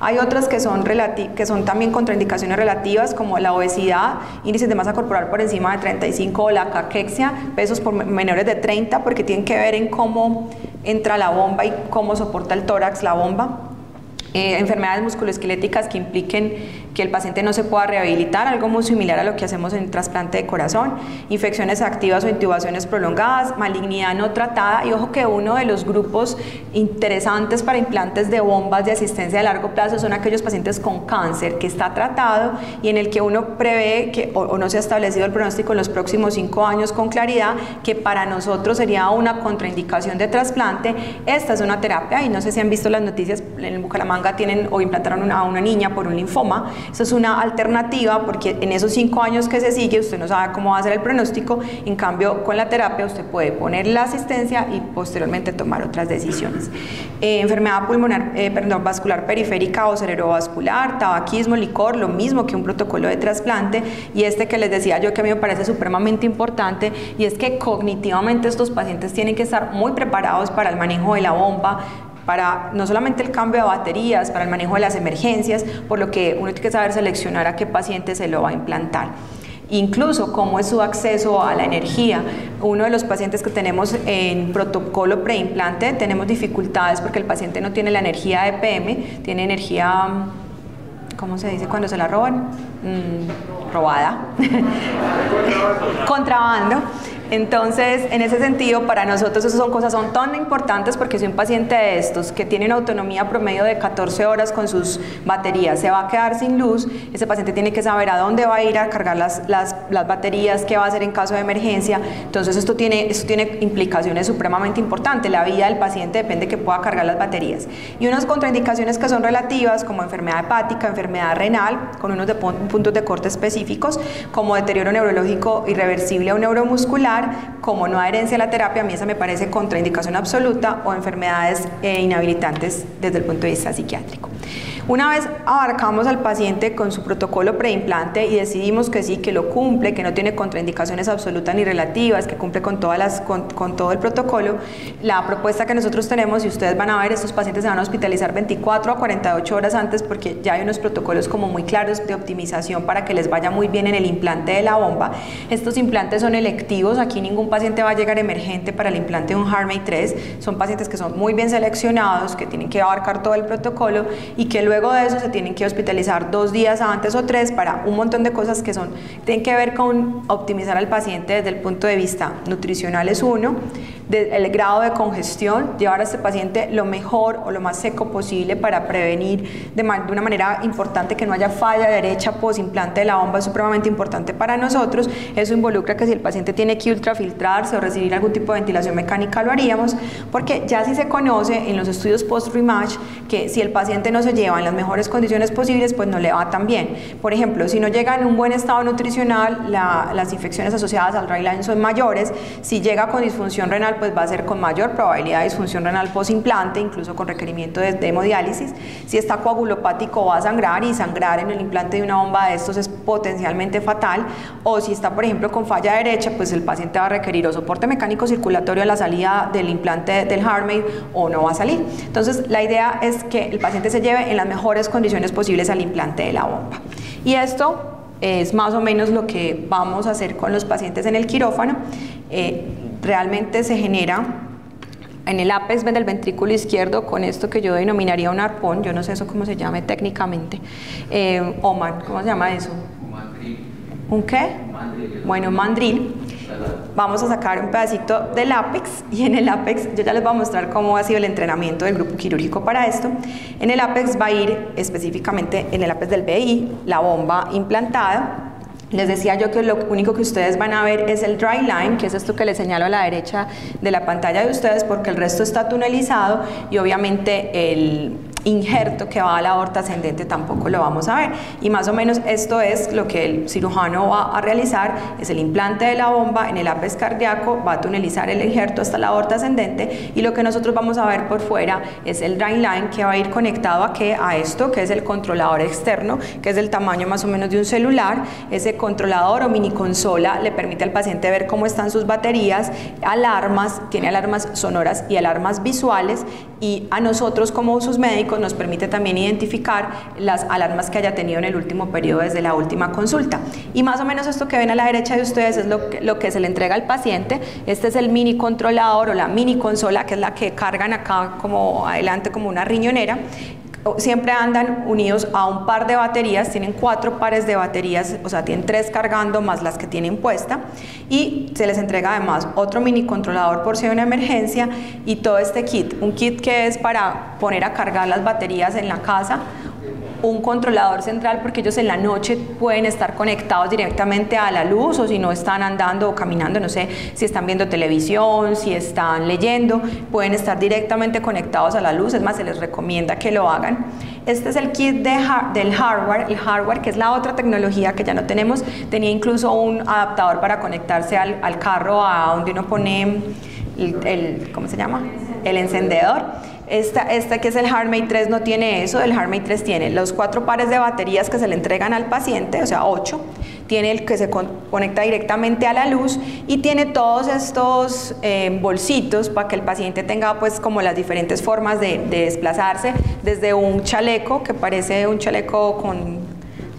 Hay otras que son también contraindicaciones relativas, como la obesidad, índices de masa corporal por encima de 35, o la caquexia, pesos menores de 30, porque tienen que ver en cómo entra la bomba y cómo soporta el tórax la bomba. Enfermedades musculoesqueléticas que impliquen que el paciente no se pueda rehabilitar, algo muy similar a lo que hacemos en trasplante de corazón, infecciones activas o intubaciones prolongadas, malignidad no tratada. Y ojo que uno de los grupos interesantes para implantes de bombas de asistencia a largo plazo son aquellos pacientes con cáncer que está tratado y en el que uno prevé que, o no se ha establecido el pronóstico en los próximos 5 años con claridad, que para nosotros sería una contraindicación de trasplante. Esta es una terapia, y no sé si han visto las noticias, en Bucaramanga tienen o implantaron a una niña por un linfoma. Eso es una alternativa, porque en esos 5 años que se sigue usted no sabe cómo va a ser el pronóstico. En cambio, con la terapia usted puede poner la asistencia y posteriormente tomar otras decisiones. Enfermedad pulmonar, vascular periférica o cerebrovascular, tabaquismo, licor, lo mismo que un protocolo de trasplante. Y este que les decía yo que a mí me parece supremamente importante, y es que cognitivamente estos pacientes tienen que estar muy preparados para el manejo de la bomba, para no solamente el cambio de baterías, para el manejo de las emergencias, por lo que uno tiene que saber seleccionar a qué paciente se lo va a implantar. Incluso cómo es su acceso a la energía. Uno de los pacientes que tenemos en protocolo preimplante, tenemos dificultades porque el paciente no tiene la energía EPM, tiene energía, ¿cómo se dice cuando se la roban? Robada. Contrabando. Entonces, en ese sentido, para nosotros esas son tan importantes porque si un paciente de estos que tiene una autonomía promedio de 14 horas con sus baterías se va a quedar sin luz, ese paciente tiene que saber a dónde va a ir a cargar las baterías, qué va a hacer en caso de emergencia. Entonces esto tiene implicaciones supremamente importantes. La vida del paciente depende de que pueda cargar las baterías. Y unas contraindicaciones que son relativas, como enfermedad hepática, enfermedad renal, con unos puntos de corte específicos, como deterioro neurológico irreversible o neuromuscular, como no adherencia a la terapia, a mí esa me parece contraindicación absoluta, o enfermedades inhabilitantes desde el punto de vista psiquiátrico. Una vez abarcamos al paciente con su protocolo preimplante y decidimos que sí, que lo cumple, que no tiene contraindicaciones absolutas ni relativas, que cumple con todo el protocolo, la propuesta que nosotros tenemos, y ustedes van a ver, estos pacientes se van a hospitalizar 24 a 48 horas antes porque ya hay unos protocolos como muy claros de optimización para que les vaya muy bien en el implante de la bomba. Estos implantes son electivos, aquí ningún paciente va a llegar emergente para el implante de un HeartMate 3, son pacientes que son muy bien seleccionados, que tienen que abarcar todo el protocolo y que luego de eso se tienen que hospitalizar 2 días antes o 3 para un montón de cosas que tienen que ver con optimizar al paciente desde el punto de vista nutricional es uno, el grado de congestión, llevar a este paciente lo mejor o lo más seco posible para prevenir de una manera importante que no haya falla derecha post implante de la bomba, es supremamente importante para nosotros. Eso involucra que si el paciente tiene que ultrafiltrarse o recibir algún tipo de ventilación mecánica lo haríamos, porque ya sí se conoce en los estudios post-rematch que si el paciente no se lleva en las mejores condiciones posibles, pues no le va tan bien. Por ejemplo, si no llega en un buen estado nutricional, las infecciones asociadas al dry line son mayores. Si llega con disfunción renal, pues va a ser con mayor probabilidad de disfunción renal post-implante, incluso con requerimiento de hemodiálisis. Si está coagulopático, va a sangrar, y sangrar en el implante de una bomba de estos es potencialmente fatal. O si está, por ejemplo, con falla derecha, pues el paciente va a requerir o soporte mecánico circulatorio a la salida del implante del HeartMate o no va a salir. Entonces, la idea es que el paciente se lleve en las mejores condiciones posibles al implante de la bomba. Y esto es más o menos lo que vamos a hacer con los pacientes en el quirófano. Realmente se genera en el ápex del ventrículo izquierdo con esto que yo denominaría un arpón, yo no sé eso cómo se llame técnicamente. Omar, ¿cómo se llama eso? Mandril. ¿Un qué? Mandril. Bueno, un mandril. Vamos a sacar un pedacito del ápex, y en el ápex yo ya les voy a mostrar cómo ha sido el entrenamiento del grupo quirúrgico para esto. En el ápex va a ir específicamente, en el ápex del BI, la bomba implantada. Les decía yo que lo único que ustedes van a ver es el dry line, que es esto que les señalo a la derecha de la pantalla de ustedes, porque el resto está tunelizado, y obviamente el injerto que va a la aorta ascendente tampoco lo vamos a ver. Y más o menos esto es lo que el cirujano va a realizar, es el implante de la bomba en el ápex cardíaco, va a tunelizar el injerto hasta la aorta ascendente, y lo que nosotros vamos a ver por fuera es el dry line, que va a ir conectado a esto, que es el controlador externo, que es del tamaño más o menos de un celular. Ese controlador o mini consola le permite al paciente ver cómo están sus baterías, alarmas, tiene alarmas sonoras y alarmas visuales, y a nosotros como sus médicos nos permite también identificar las alarmas que haya tenido en el último periodo desde la última consulta. Y más o menos esto que ven a la derecha de ustedes es lo que se le entrega al paciente. Este es el mini controlador o la mini consola, que es la que cargan acá como adelante como una riñonera. Siempre andan unidos a un par de baterías, tienen 4 pares de baterías, o sea, tienen 3 cargando más las que tienen puesta, y se les entrega además otro mini controlador por si hay una emergencia, y todo este kit, un kit que es para poner a cargar las baterías en la casa, un controlador central porque ellos en la noche pueden estar conectados directamente a la luz, o si no están andando o caminando, no sé, si están viendo televisión, si están leyendo, pueden estar directamente conectados a la luz. Es más, se les recomienda que lo hagan. Este es el kit del hardware. El hardware, que es la otra tecnología que ya no tenemos, tenía incluso un adaptador para conectarse al carro, a donde uno pone ¿cómo se llama? El encendedor. Esta que es el HeartMate 3 no tiene eso. El HeartMate 3 tiene los 4 pares de baterías que se le entregan al paciente, o sea 8, tiene el que se conecta directamente a la luz, y tiene todos estos bolsitos para que el paciente tenga pues como las diferentes formas de desplazarse, desde un chaleco que parece un chaleco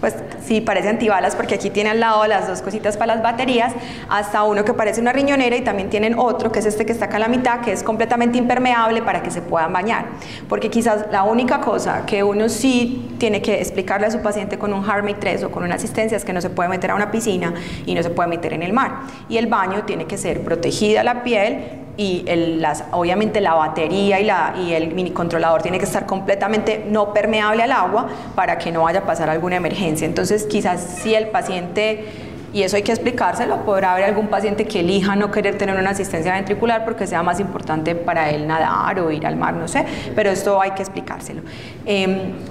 pues sí, parece antibalas porque aquí tiene al lado las dos cositas para las baterías, hasta uno que parece una riñonera y también tienen otro que es este que está acá a la mitad, que es completamente impermeable para que se puedan bañar, porque quizás la única cosa que uno sí tiene que explicarle a su paciente con un HeartMate 3 o con una asistencia es que no se puede meter a una piscina y no se puede meter en el mar, y el baño tiene que ser protegida la piel, y obviamente la batería y el mini controlador tiene que estar completamente no permeable al agua para que no vaya a pasar alguna emergencia. Entonces quizás si el paciente, y eso hay que explicárselo, podrá haber algún paciente que elija no querer tener una asistencia ventricular porque sea más importante para él nadar o ir al mar, no sé, pero esto hay que explicárselo.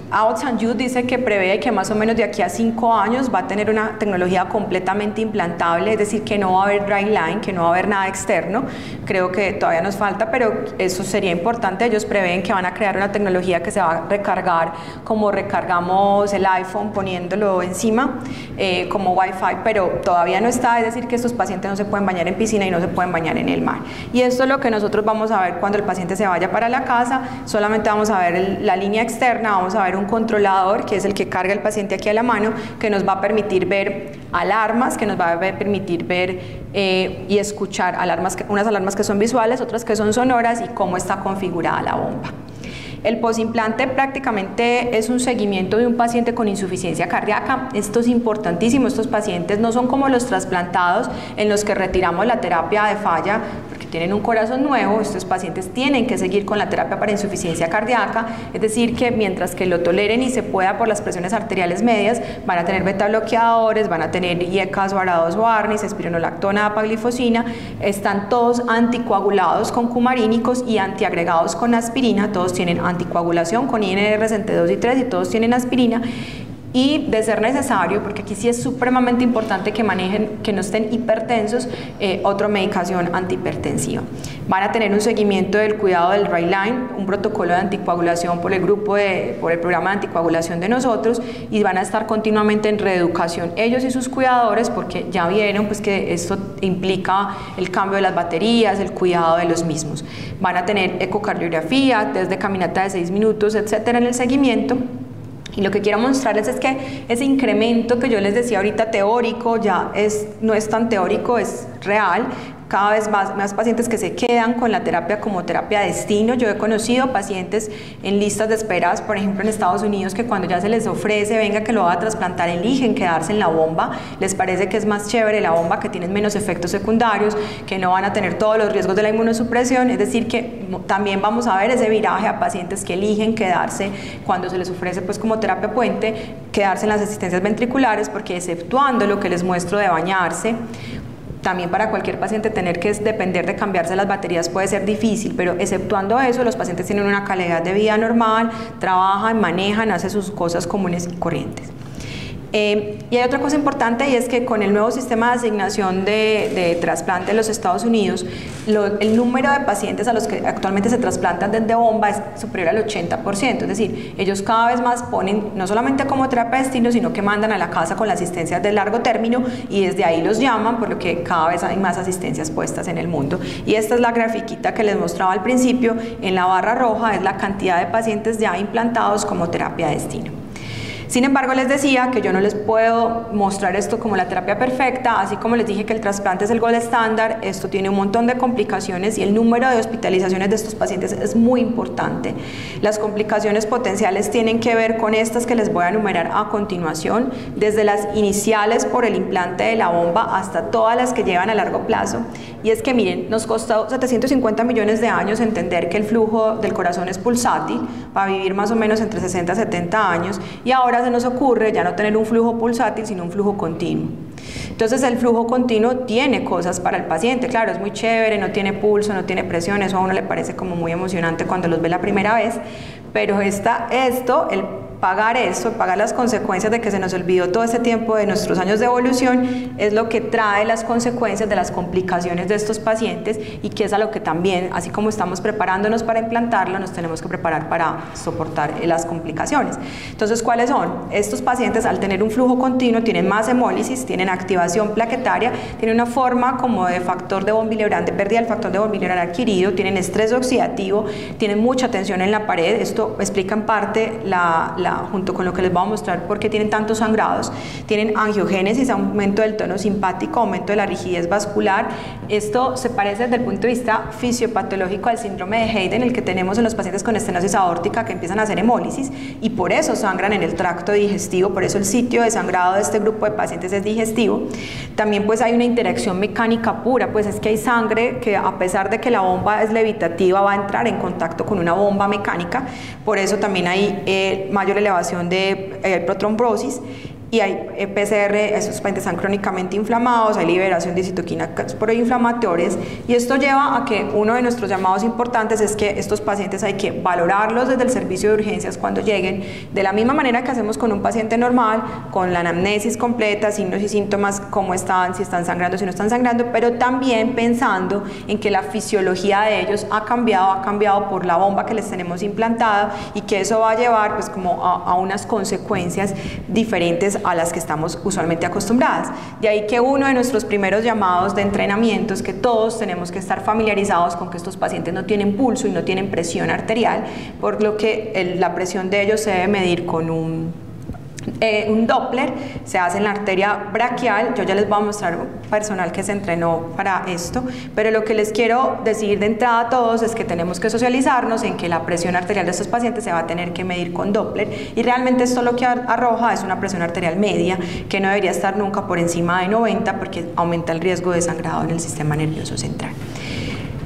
Out St. Jude dice que prevé que más o menos de aquí a 5 años va a tener una tecnología completamente implantable, es decir, que no va a haber dry line, que no va a haber nada externo. Creo que todavía nos falta, pero eso sería importante. Ellos prevén que van a crear una tecnología que se va a recargar como recargamos el iPhone poniéndolo encima, como Wi-Fi, pero todavía no está, es decir, que estos pacientes no se pueden bañar en piscina y no se pueden bañar en el mar. Y esto es lo que nosotros vamos a ver cuando el paciente se vaya para la casa. Solamente vamos a ver la línea externa, vamos a ver un controlador que es el que carga el paciente aquí a la mano, que nos va a permitir ver alarmas, que nos va a permitir ver y escuchar alarmas, unas alarmas que son visuales, otras que son sonoras, y cómo está configurada la bomba. El posimplante prácticamente es un seguimiento de un paciente con insuficiencia cardíaca. Esto es importantísimo. Estos pacientes no son como los trasplantados en los que retiramos la terapia de falla porque tienen un corazón nuevo. Estos pacientes tienen que seguir con la terapia para insuficiencia cardíaca, es decir, que mientras que lo toleren y se pueda por las presiones arteriales medias, van a tener beta bloqueadores, van a tener IECAS o ARA2 o ARNIs, espironolactona, apaglifosina, están todos anticoagulados con cumarínicos y antiagregados con aspirina, todos tienen anticoagulación con INRs entre 2 y 3 y todos tienen aspirina. Y de ser necesario, porque aquí sí es supremamente importante que manejen, que no estén hipertensos, otra medicación antihipertensiva. Van a tener un seguimiento del cuidado del dry line, un protocolo de anticoagulación por el programa de anticoagulación de nosotros, y van a estar continuamente en reeducación ellos y sus cuidadores, porque ya vieron pues que esto implica el cambio de las baterías, el cuidado de los mismos. Van a tener ecocardiografía, test de caminata de 6 minutos, etcétera, en el seguimiento. Y lo que quiero mostrarles es que ese incremento que yo les decía ahorita teórico ya no es tan teórico, es real. Cada vez más pacientes que se quedan con la terapia como terapia destino. Yo he conocido pacientes en listas de esperas, por ejemplo en Estados Unidos, que cuando ya se les ofrece, venga que lo va a trasplantar, eligen quedarse en la bomba. Les parece que es más chévere la bomba, que tienen menos efectos secundarios, que no van a tener todos los riesgos de la inmunosupresión. Es decir, que también vamos a ver ese viraje a pacientes que eligen quedarse cuando se les ofrece pues como terapia puente, quedarse en las asistencias ventriculares, porque exceptuando lo que les muestro de bañarse, también para cualquier paciente tener que depender de cambiarse las baterías puede ser difícil, pero exceptuando eso, los pacientes tienen una calidad de vida normal, trabajan, manejan, hacen sus cosas comunes y corrientes. Y hay otra cosa importante, y es que con el nuevo sistema de asignación de trasplante en los Estados Unidos, el número de pacientes a los que actualmente se trasplantan desde bomba es superior al 80%, es decir, ellos cada vez más ponen no solamente como terapia de destino, sino que mandan a la casa con la asistencia de largo término y desde ahí los llaman, por lo que cada vez hay más asistencias puestas en el mundo. Y esta es la grafiquita que les mostraba al principio. En la barra roja es la cantidad de pacientes ya implantados como terapia de destino. Sin embargo, les decía que yo no les puedo mostrar esto como la terapia perfecta, así como les dije que el trasplante es el gold estándar. Esto tiene un montón de complicaciones y el número de hospitalizaciones de estos pacientes es muy importante. Las complicaciones potenciales tienen que ver con estas que les voy a enumerar a continuación, desde las iniciales por el implante de la bomba hasta todas las que llevan a largo plazo. Y es que miren, nos costó 750 millones de años entender que el flujo del corazón es pulsátil, va a vivir más o menos entre 60 a 70 años, y ahora se nos ocurre ya no tener un flujo pulsátil, sino un flujo continuo. Entonces el flujo continuo tiene cosas para el paciente, claro, es muy chévere, no tiene pulso, no tiene presión, eso a uno le parece como muy emocionante cuando los ve la primera vez, pero pagar eso, pagar las consecuencias de que se nos olvidó todo ese tiempo de nuestros años de evolución, es lo que trae las consecuencias de las complicaciones de estos pacientes, y que es a lo que también, así como estamos preparándonos para implantarlo, nos tenemos que preparar para soportar las complicaciones. Entonces, ¿cuáles son? Estos pacientes, al tener un flujo continuo, tienen más hemólisis, tienen activación plaquetaria, tienen una forma como de factor de von Willebrand, de pérdida del factor de von Willebrand adquirido, tienen estrés oxidativo, tienen mucha tensión en la pared. Esto explica en parte la junto con lo que les voy a mostrar por qué tienen tantos sangrados, tienen angiogénesis, aumento del tono simpático, aumento de la rigidez vascular. Esto se parece desde el punto de vista fisiopatológico al síndrome de Hayden, el que tenemos en los pacientes con estenosis aórtica que empiezan a hacer hemólisis y por eso sangran en el tracto digestivo, por eso el sitio de sangrado de este grupo de pacientes es digestivo. También pues hay una interacción mecánica pura, pues es que hay sangre que a pesar de que la bomba es levitativa va a entrar en contacto con una bomba mecánica, por eso también hay mayor elevación de protrombrosis. Y hay PCR, esos pacientes están crónicamente inflamados, hay liberación de citoquinas proinflamatorias y esto lleva a que uno de nuestros llamados importantes es que estos pacientes hay que valorarlos desde el servicio de urgencias cuando lleguen, de la misma manera que hacemos con un paciente normal, con la anamnesis completa, signos y síntomas, cómo están, si están sangrando, si no están sangrando, pero también pensando en que la fisiología de ellos ha cambiado por la bomba que les tenemos implantada y que eso va a llevar pues como a unas consecuencias diferentes a las que estamos usualmente acostumbradas. De ahí que uno de nuestros primeros llamados de entrenamiento es que todos tenemos que estar familiarizados con que estos pacientes no tienen pulso y no tienen presión arterial, por lo que la presión de ellos se debe medir con un Doppler, se hace en la arteria braquial. Yo ya les voy a mostrar un personal que se entrenó para esto, pero lo que les quiero decir de entrada a todos es que tenemos que socializarnos en que la presión arterial de estos pacientes se va a tener que medir con Doppler y realmente esto lo que arroja es una presión arterial media que no debería estar nunca por encima de 90 porque aumenta el riesgo de sangrado en el sistema nervioso central.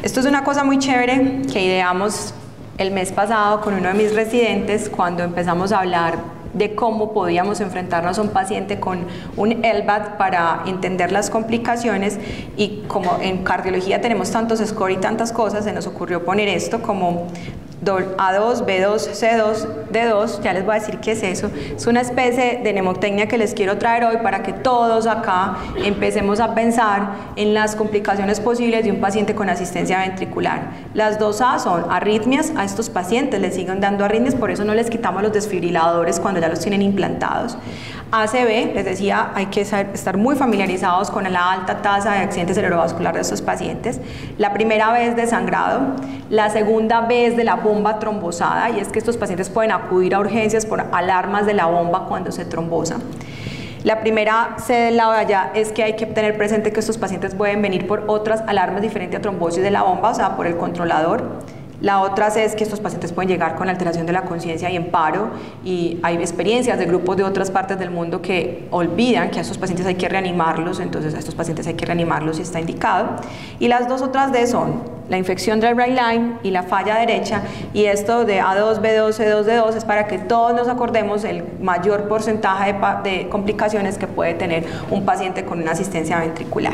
Esto es una cosa muy chévere que ideamos el mes pasado con uno de mis residentes cuando empezamos a hablar de cómo podíamos enfrentarnos a un paciente con un LVAD para entender las complicaciones y como en cardiología tenemos tantos score y tantas cosas, se nos ocurrió poner esto como A2, B2, C2, D2, ya les voy a decir qué es eso. Es una especie de mnemotecnia que les quiero traer hoy para que todos acá empecemos a pensar en las complicaciones posibles de un paciente con asistencia ventricular. Las dos A son arritmias, a estos pacientes les siguen dando arritmias, por eso no les quitamos los desfibriladores cuando ya los tienen implantados. ACV, les decía, hay que estar muy familiarizados con la alta tasa de accidente cerebrovascular de estos pacientes. La primera vez de sangrado, la segunda vez de la bomba trombosada, y es que estos pacientes pueden acudir a urgencias por alarmas de la bomba cuando se trombosa. La primera C del lado de allá es que hay que tener presente que estos pacientes pueden venir por otras alarmas diferentes a trombosis de la bomba, o sea, por el controlador. La otra es que estos pacientes pueden llegar con alteración de la conciencia y en paro, y hay experiencias de grupos de otras partes del mundo que olvidan que a estos pacientes hay que reanimarlos, entonces a estos pacientes hay que reanimarlos si está indicado. Y las dos otras D son la infección del right line y la falla derecha, y esto de A2, B2, C2, D2 es para que todos nos acordemos el mayor porcentaje de complicaciones que puede tener un paciente con una asistencia ventricular.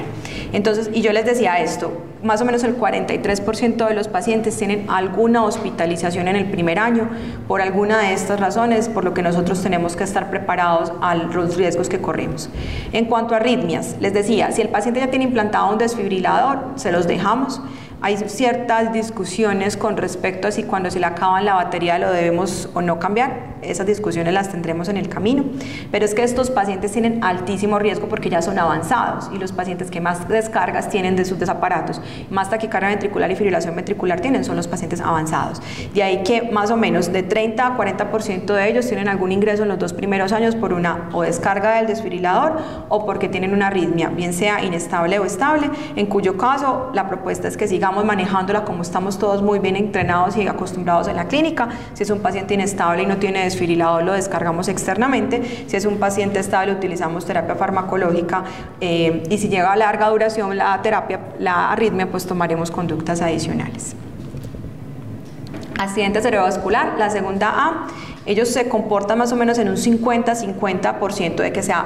Entonces, y yo les decía esto, más o menos el 43% de los pacientes tienen alguna hospitalización en el primer año por alguna de estas razones, por lo que nosotros tenemos que estar preparados a los riesgos que corremos. En cuanto a arritmias, les decía, si el paciente ya tiene implantado un desfibrilador, se los dejamos. Hay ciertas discusiones con respecto a si cuando se le acaban la batería lo debemos o no cambiar. Esas discusiones las tendremos en el camino, pero es que estos pacientes tienen altísimo riesgo porque ya son avanzados y los pacientes que más descargas tienen de sus aparatos, más taquicardia ventricular y fibrilación ventricular tienen, son los pacientes avanzados. De ahí que más o menos de 30 a 40% de ellos tienen algún ingreso en los 2 primeros años por una o descarga del desfibrilador o porque tienen una arritmia, bien sea inestable o estable, en cuyo caso la propuesta es que sigamos manejándola como estamos todos muy bien entrenados y acostumbrados en la clínica. Si es un paciente inestable y no tiene desfibrilador, lo descargamos externamente. Si es un paciente estable, utilizamos terapia farmacológica y si llega a larga duración la terapia, la arritmia, pues tomaremos conductas adicionales. Accidente cerebrovascular, la segunda A, ellos se comportan más o menos en un 50-50% de que sea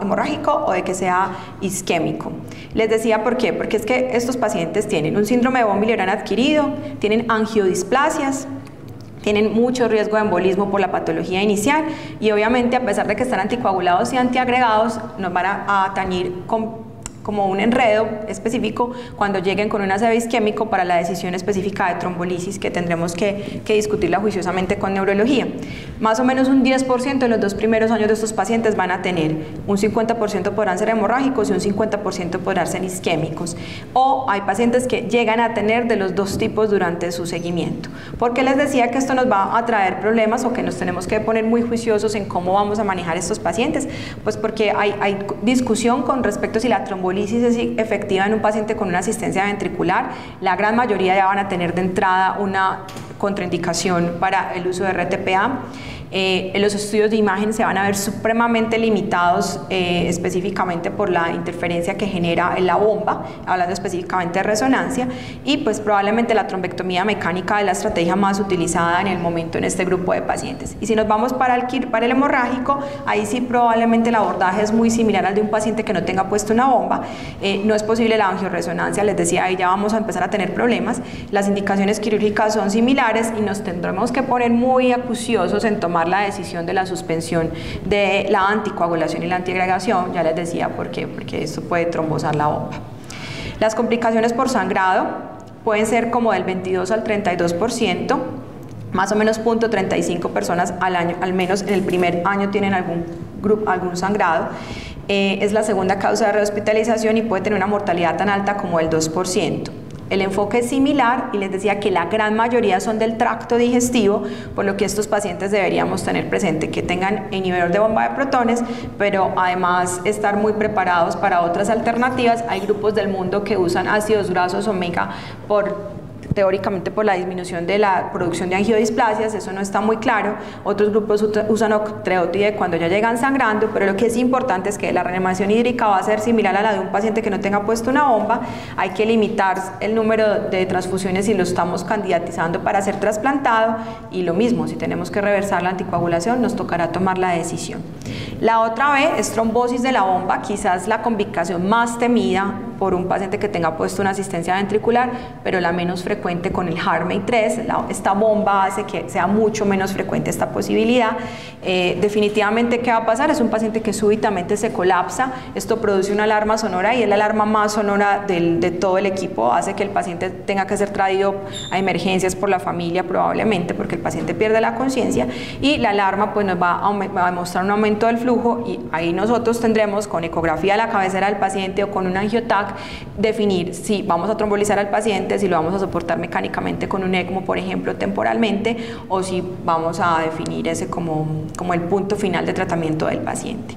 hemorrágico o de que sea isquémico. Les decía por qué, porque es que estos pacientes tienen un síndrome de bomba biliar adquirido, tienen angiodisplasias, tienen mucho riesgo de embolismo por la patología inicial y obviamente a pesar de que están anticoagulados y antiagregados nos van a tañir como un enredo específico cuando lleguen con un ACV isquémico para la decisión específica de trombolisis que tendremos que discutirla juiciosamente con neurología. Más o menos un 10% en los 2 primeros años de estos pacientes van a tener, un 50% podrán ser hemorrágicos y un 50% podrán ser isquémicos. O hay pacientes que llegan a tener de los 2 tipos durante su seguimiento. ¿Por qué les decía que esto nos va a traer problemas o que nos tenemos que poner muy juiciosos en cómo vamos a manejar estos pacientes? Pues porque hay discusión con respecto a si la trombolisis es efectiva en un paciente con una asistencia ventricular. La gran mayoría ya van a tener de entrada una contraindicación para el uso de RTPA. Los estudios de imagen se van a ver supremamente limitados específicamente por la interferencia que genera en la bomba, hablando específicamente de resonancia, y pues probablemente la trombectomía mecánica es la estrategia más utilizada en el momento en este grupo de pacientes. Y si nos vamos para el hemorrágico, ahí sí probablemente el abordaje es muy similar al de un paciente que no tenga puesto una bomba. No es posible la angioresonancia, les decía, ahí ya vamos a empezar a tener problemas. Las indicaciones quirúrgicas son similares y nos tendremos que poner muy acuciosos en tomar la decisión de la suspensión de la anticoagulación y la antiagregación. Ya les decía por qué, porque esto puede trombosar la bomba. Las complicaciones por sangrado pueden ser como del 22 al 32%, más o menos 0.35 personas al año, al menos en el primer año tienen algún sangrado. Es la segunda causa de rehospitalización y puede tener una mortalidad tan alta como el 2%. El enfoque es similar y les decía que la gran mayoría son del tracto digestivo, por lo que estos pacientes deberíamos tener presente que tengan inhibidor de bomba de protones, pero además estar muy preparados para otras alternativas. Hay grupos del mundo que usan ácidos grasos omega teóricamente por la disminución de la producción de angiodisplasias, eso no está muy claro. Otros grupos usan octreotide cuando ya llegan sangrando, pero lo que es importante es que la reanimación hídrica va a ser similar a la de un paciente que no tenga puesto una bomba. Hay que limitar el número de transfusiones si lo estamos candidatizando para ser trasplantado, y lo mismo, si tenemos que reversar la anticoagulación, nos tocará tomar la decisión. La otra B es trombosis de la bomba, quizás la complicación más temida por un paciente que tenga puesto una asistencia ventricular, pero la menos frecuente con el HeartMate 3. Esta bomba hace que sea mucho menos frecuente esta posibilidad. Definitivamente, ¿qué va a pasar? Es un paciente que súbitamente se colapsa, esto produce una alarma sonora y es la alarma más sonora de todo el equipo, hace que el paciente tenga que ser traído a emergencias por la familia probablemente, porque el paciente pierde la conciencia, y la alarma pues nos va a mostrar un aumento del flujo, y ahí nosotros tendremos con ecografía de la cabecera del paciente o con un angiotac definir si vamos a trombolizar al paciente, si lo vamos a soportar mecánicamente con un ECMO, por ejemplo, temporalmente, o si vamos a definir ese como el punto final de tratamiento del paciente.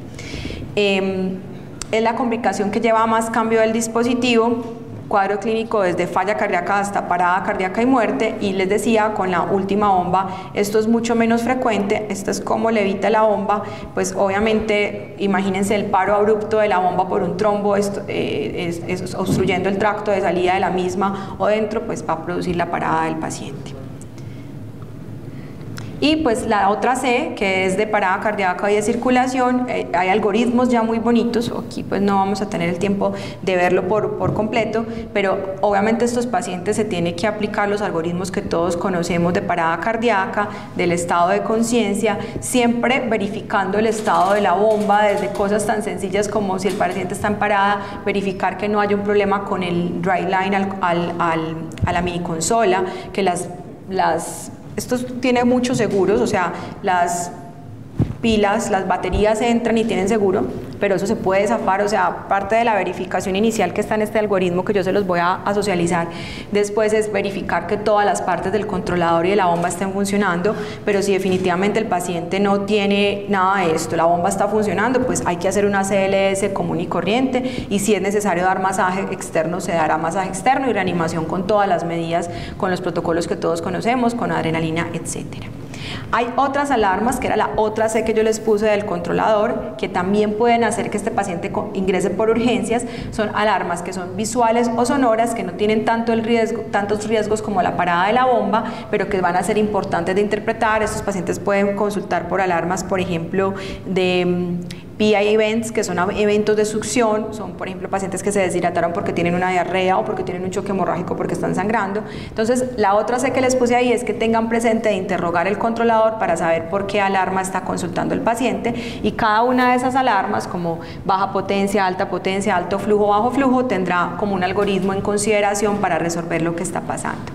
Es la complicación que lleva a más cambio del dispositivo, cuadro clínico desde falla cardíaca hasta parada cardíaca y muerte, y les decía, con la última bomba esto es mucho menos frecuente. Esto es como le evita la bomba, pues obviamente imagínense el paro abrupto de la bomba por un trombo, esto, es obstruyendo el tracto de salida de la misma o dentro, pues va a producir la parada del paciente. Y pues la otra C, que es de parada cardíaca y de circulación, hay algoritmos ya muy bonitos, aquí pues no vamos a tener el tiempo de verlo por completo, pero obviamente estos pacientes se tienen que aplicar los algoritmos que todos conocemos de parada cardíaca, del estado de conciencia, siempre verificando el estado de la bomba, desde cosas tan sencillas como si el paciente está en parada, verificar que no haya un problema con el driveline a la mini consola, que esto tiene muchos seguros, o sea, las pilas, las baterías entran y tienen seguro, pero eso se puede zafar, o sea, parte de la verificación inicial que está en este algoritmo que yo se los voy a socializar después es verificar que todas las partes del controlador y de la bomba estén funcionando, pero si definitivamente el paciente no tiene nada de esto, la bomba está funcionando, pues hay que hacer una CLS común y corriente, y si es necesario dar masaje externo, se dará masaje externo y reanimación con todas las medidas, con los protocolos que todos conocemos, con adrenalina, etcétera. Hay otras alarmas, que era la otra C que yo les puse del controlador, que también pueden hacer que este paciente ingrese por urgencias. Son alarmas que son visuales o sonoras, que no tienen tantos riesgos como la parada de la bomba, pero que van a ser importantes de interpretar. Estos pacientes pueden consultar por alarmas, por ejemplo, de PI events, que son eventos de succión, son por ejemplo pacientes que se deshidrataron porque tienen una diarrea o porque tienen un choque hemorrágico porque están sangrando. Entonces la otra C que les puse ahí es que tengan presente de interrogar el controlador para saber por qué alarma está consultando el paciente, y cada una de esas alarmas, como baja potencia, alto flujo, bajo flujo, tendrá como un algoritmo en consideración para resolver lo que está pasando.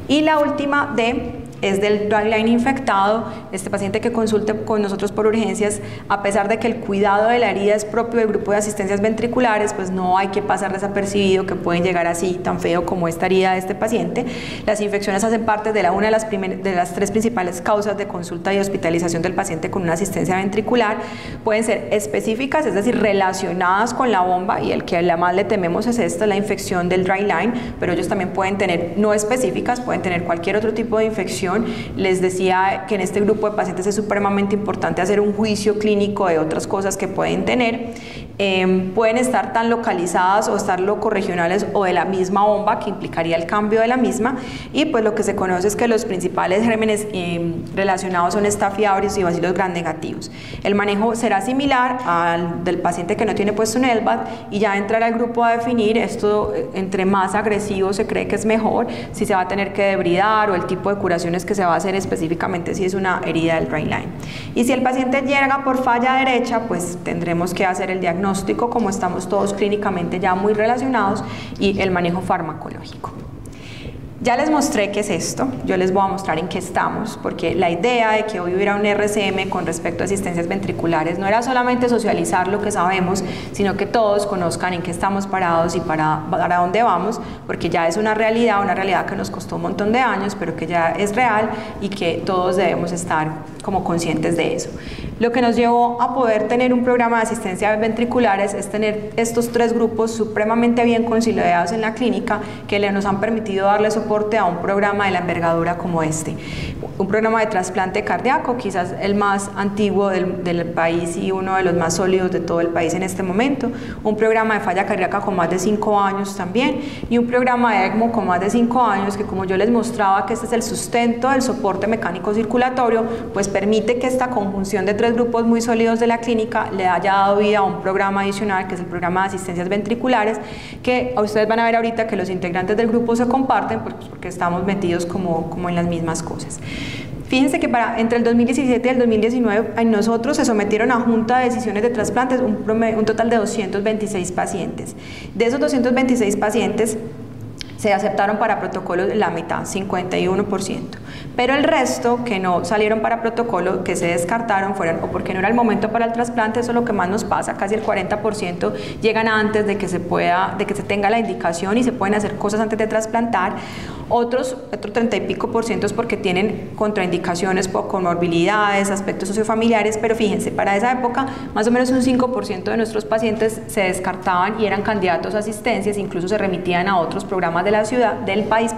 Y la última D es del driveline infectado, este paciente que consulte con nosotros por urgencias, a pesar de que el cuidado de la herida es propio del grupo de asistencias ventriculares, pues no hay que pasar desapercibido que pueden llegar así tan feo como esta herida de este paciente. Las infecciones hacen parte de una de las tres principales causas de consulta y hospitalización del paciente con una asistencia ventricular. Pueden ser específicas, es decir, relacionadas con la bomba, y el que la más le tememos es esta, la infección del driveline, pero ellos también pueden tener no específicas, pueden tener cualquier otro tipo de infección. Les decía que en este grupo de pacientes es supremamente importante hacer un juicio clínico de otras cosas que pueden tener. Pueden estar tan localizadas o estar locorregionales o de la misma bomba, que implicaría el cambio de la misma, y pues lo que se conoce es que los principales gérmenes relacionados son Staphylococcus aureus y bacilos gram negativos. El manejo será similar al del paciente que no tiene puesto un LVAD, y ya entrar al grupo a definir esto, entre más agresivo se cree que es mejor, si se va a tener que debridar o el tipo de curaciones que se va a hacer específicamente si es una herida del driveline. Y si el paciente llega por falla derecha, pues tendremos que hacer el diagnóstico, como estamos todos clínicamente ya muy relacionados, y el manejo farmacológico. Ya les mostré qué es esto, yo les voy a mostrar en qué estamos, porque la idea de que hoy hubiera un RCM con respecto a asistencias ventriculares no era solamente socializar lo que sabemos, sino que todos conozcan en qué estamos parados y para dónde vamos, porque ya es una realidad que nos costó un montón de años, pero que ya es real y que todos debemos estar como conscientes de eso. Lo que nos llevó a poder tener un programa de asistencia ventriculares es tener estos tres grupos supremamente bien consolidados en la clínica, que nos han permitido darle soporte a un programa de la envergadura como este. Un programa de trasplante cardíaco, quizás el más antiguo del país y uno de los más sólidos de todo el país en este momento. Un programa de falla cardíaca con más de 5 años también, y un programa de ECMO con más de 5 años, que como yo les mostraba que este es el sustento del soporte mecánico circulatorio, pues permite que esta conjunción de tres grupos muy sólidos de la clínica le haya dado vida a un programa adicional, que es el programa de asistencias ventriculares, que ustedes van a ver ahorita que los integrantes del grupo se comparten, pues porque estamos metidos como en las mismas cosas. Fíjense que entre el 2017 y el 2019 en nosotros se sometieron a junta de decisiones de trasplantes un total de 226 pacientes. De esos 226 pacientes se aceptaron para protocolo la mitad, 51%, pero el resto que no salieron para protocolo, que se descartaron, fueron o porque no era el momento para el trasplante, eso es lo que más nos pasa, casi el 40% llegan antes de que se tenga la indicación y se pueden hacer cosas antes de trasplantar. Otro 30 y pico % es porque tienen contraindicaciones por comorbilidades, aspectos sociofamiliares, pero fíjense, para esa época más o menos un 5% de nuestros pacientes se descartaban y eran candidatos a asistencias, incluso se remitían a otros programas del país,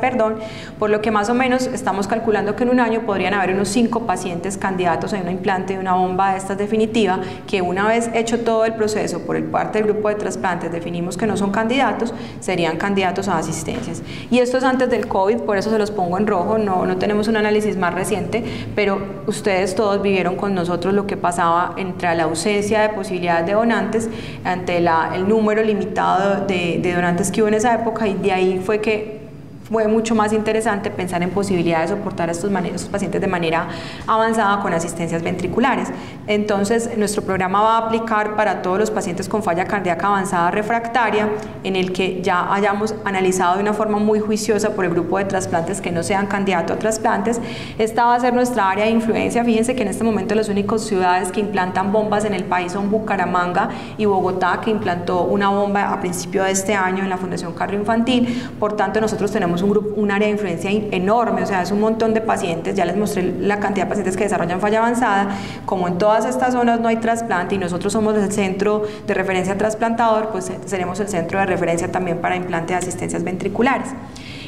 por lo que más o menos estamos calculando que en un año podrían haber unos 5 pacientes candidatos a un implante de una bomba de estas definitiva, que una vez hecho todo el proceso por parte del grupo de trasplantes definimos que no son candidatos, serían candidatos a asistencias. Y esto es antes del COVID, por eso se los pongo en rojo, no tenemos un análisis más reciente, pero ustedes todos vivieron con nosotros lo que pasaba entre la ausencia de posibilidades de donantes ante el número limitado de donantes que hubo en esa época, y de ahí fue que fue mucho más interesante pensar en posibilidades de soportar a estos pacientes de manera avanzada con asistencias ventriculares. Entonces, nuestro programa va a aplicar para todos los pacientes con falla cardíaca avanzada refractaria, en el que ya hayamos analizado de una forma muy juiciosa por el grupo de trasplantes que no sean candidatos a trasplantes. Esta va a ser nuestra área de influencia. Fíjense que en este momento las únicas ciudades que implantan bombas en el país son Bucaramanga y Bogotá, que implantó una bomba a principio de este año en la Fundación Cardio Infantil. Por tanto, nosotros tenemos un área de influencia enorme, o sea, es un montón de pacientes. Ya les mostré la cantidad de pacientes que desarrollan falla avanzada. Como en todas estas zonas no hay trasplante y nosotros somos el centro de referencia trasplantador, pues seremos el centro de referencia también para implante de asistencias ventriculares.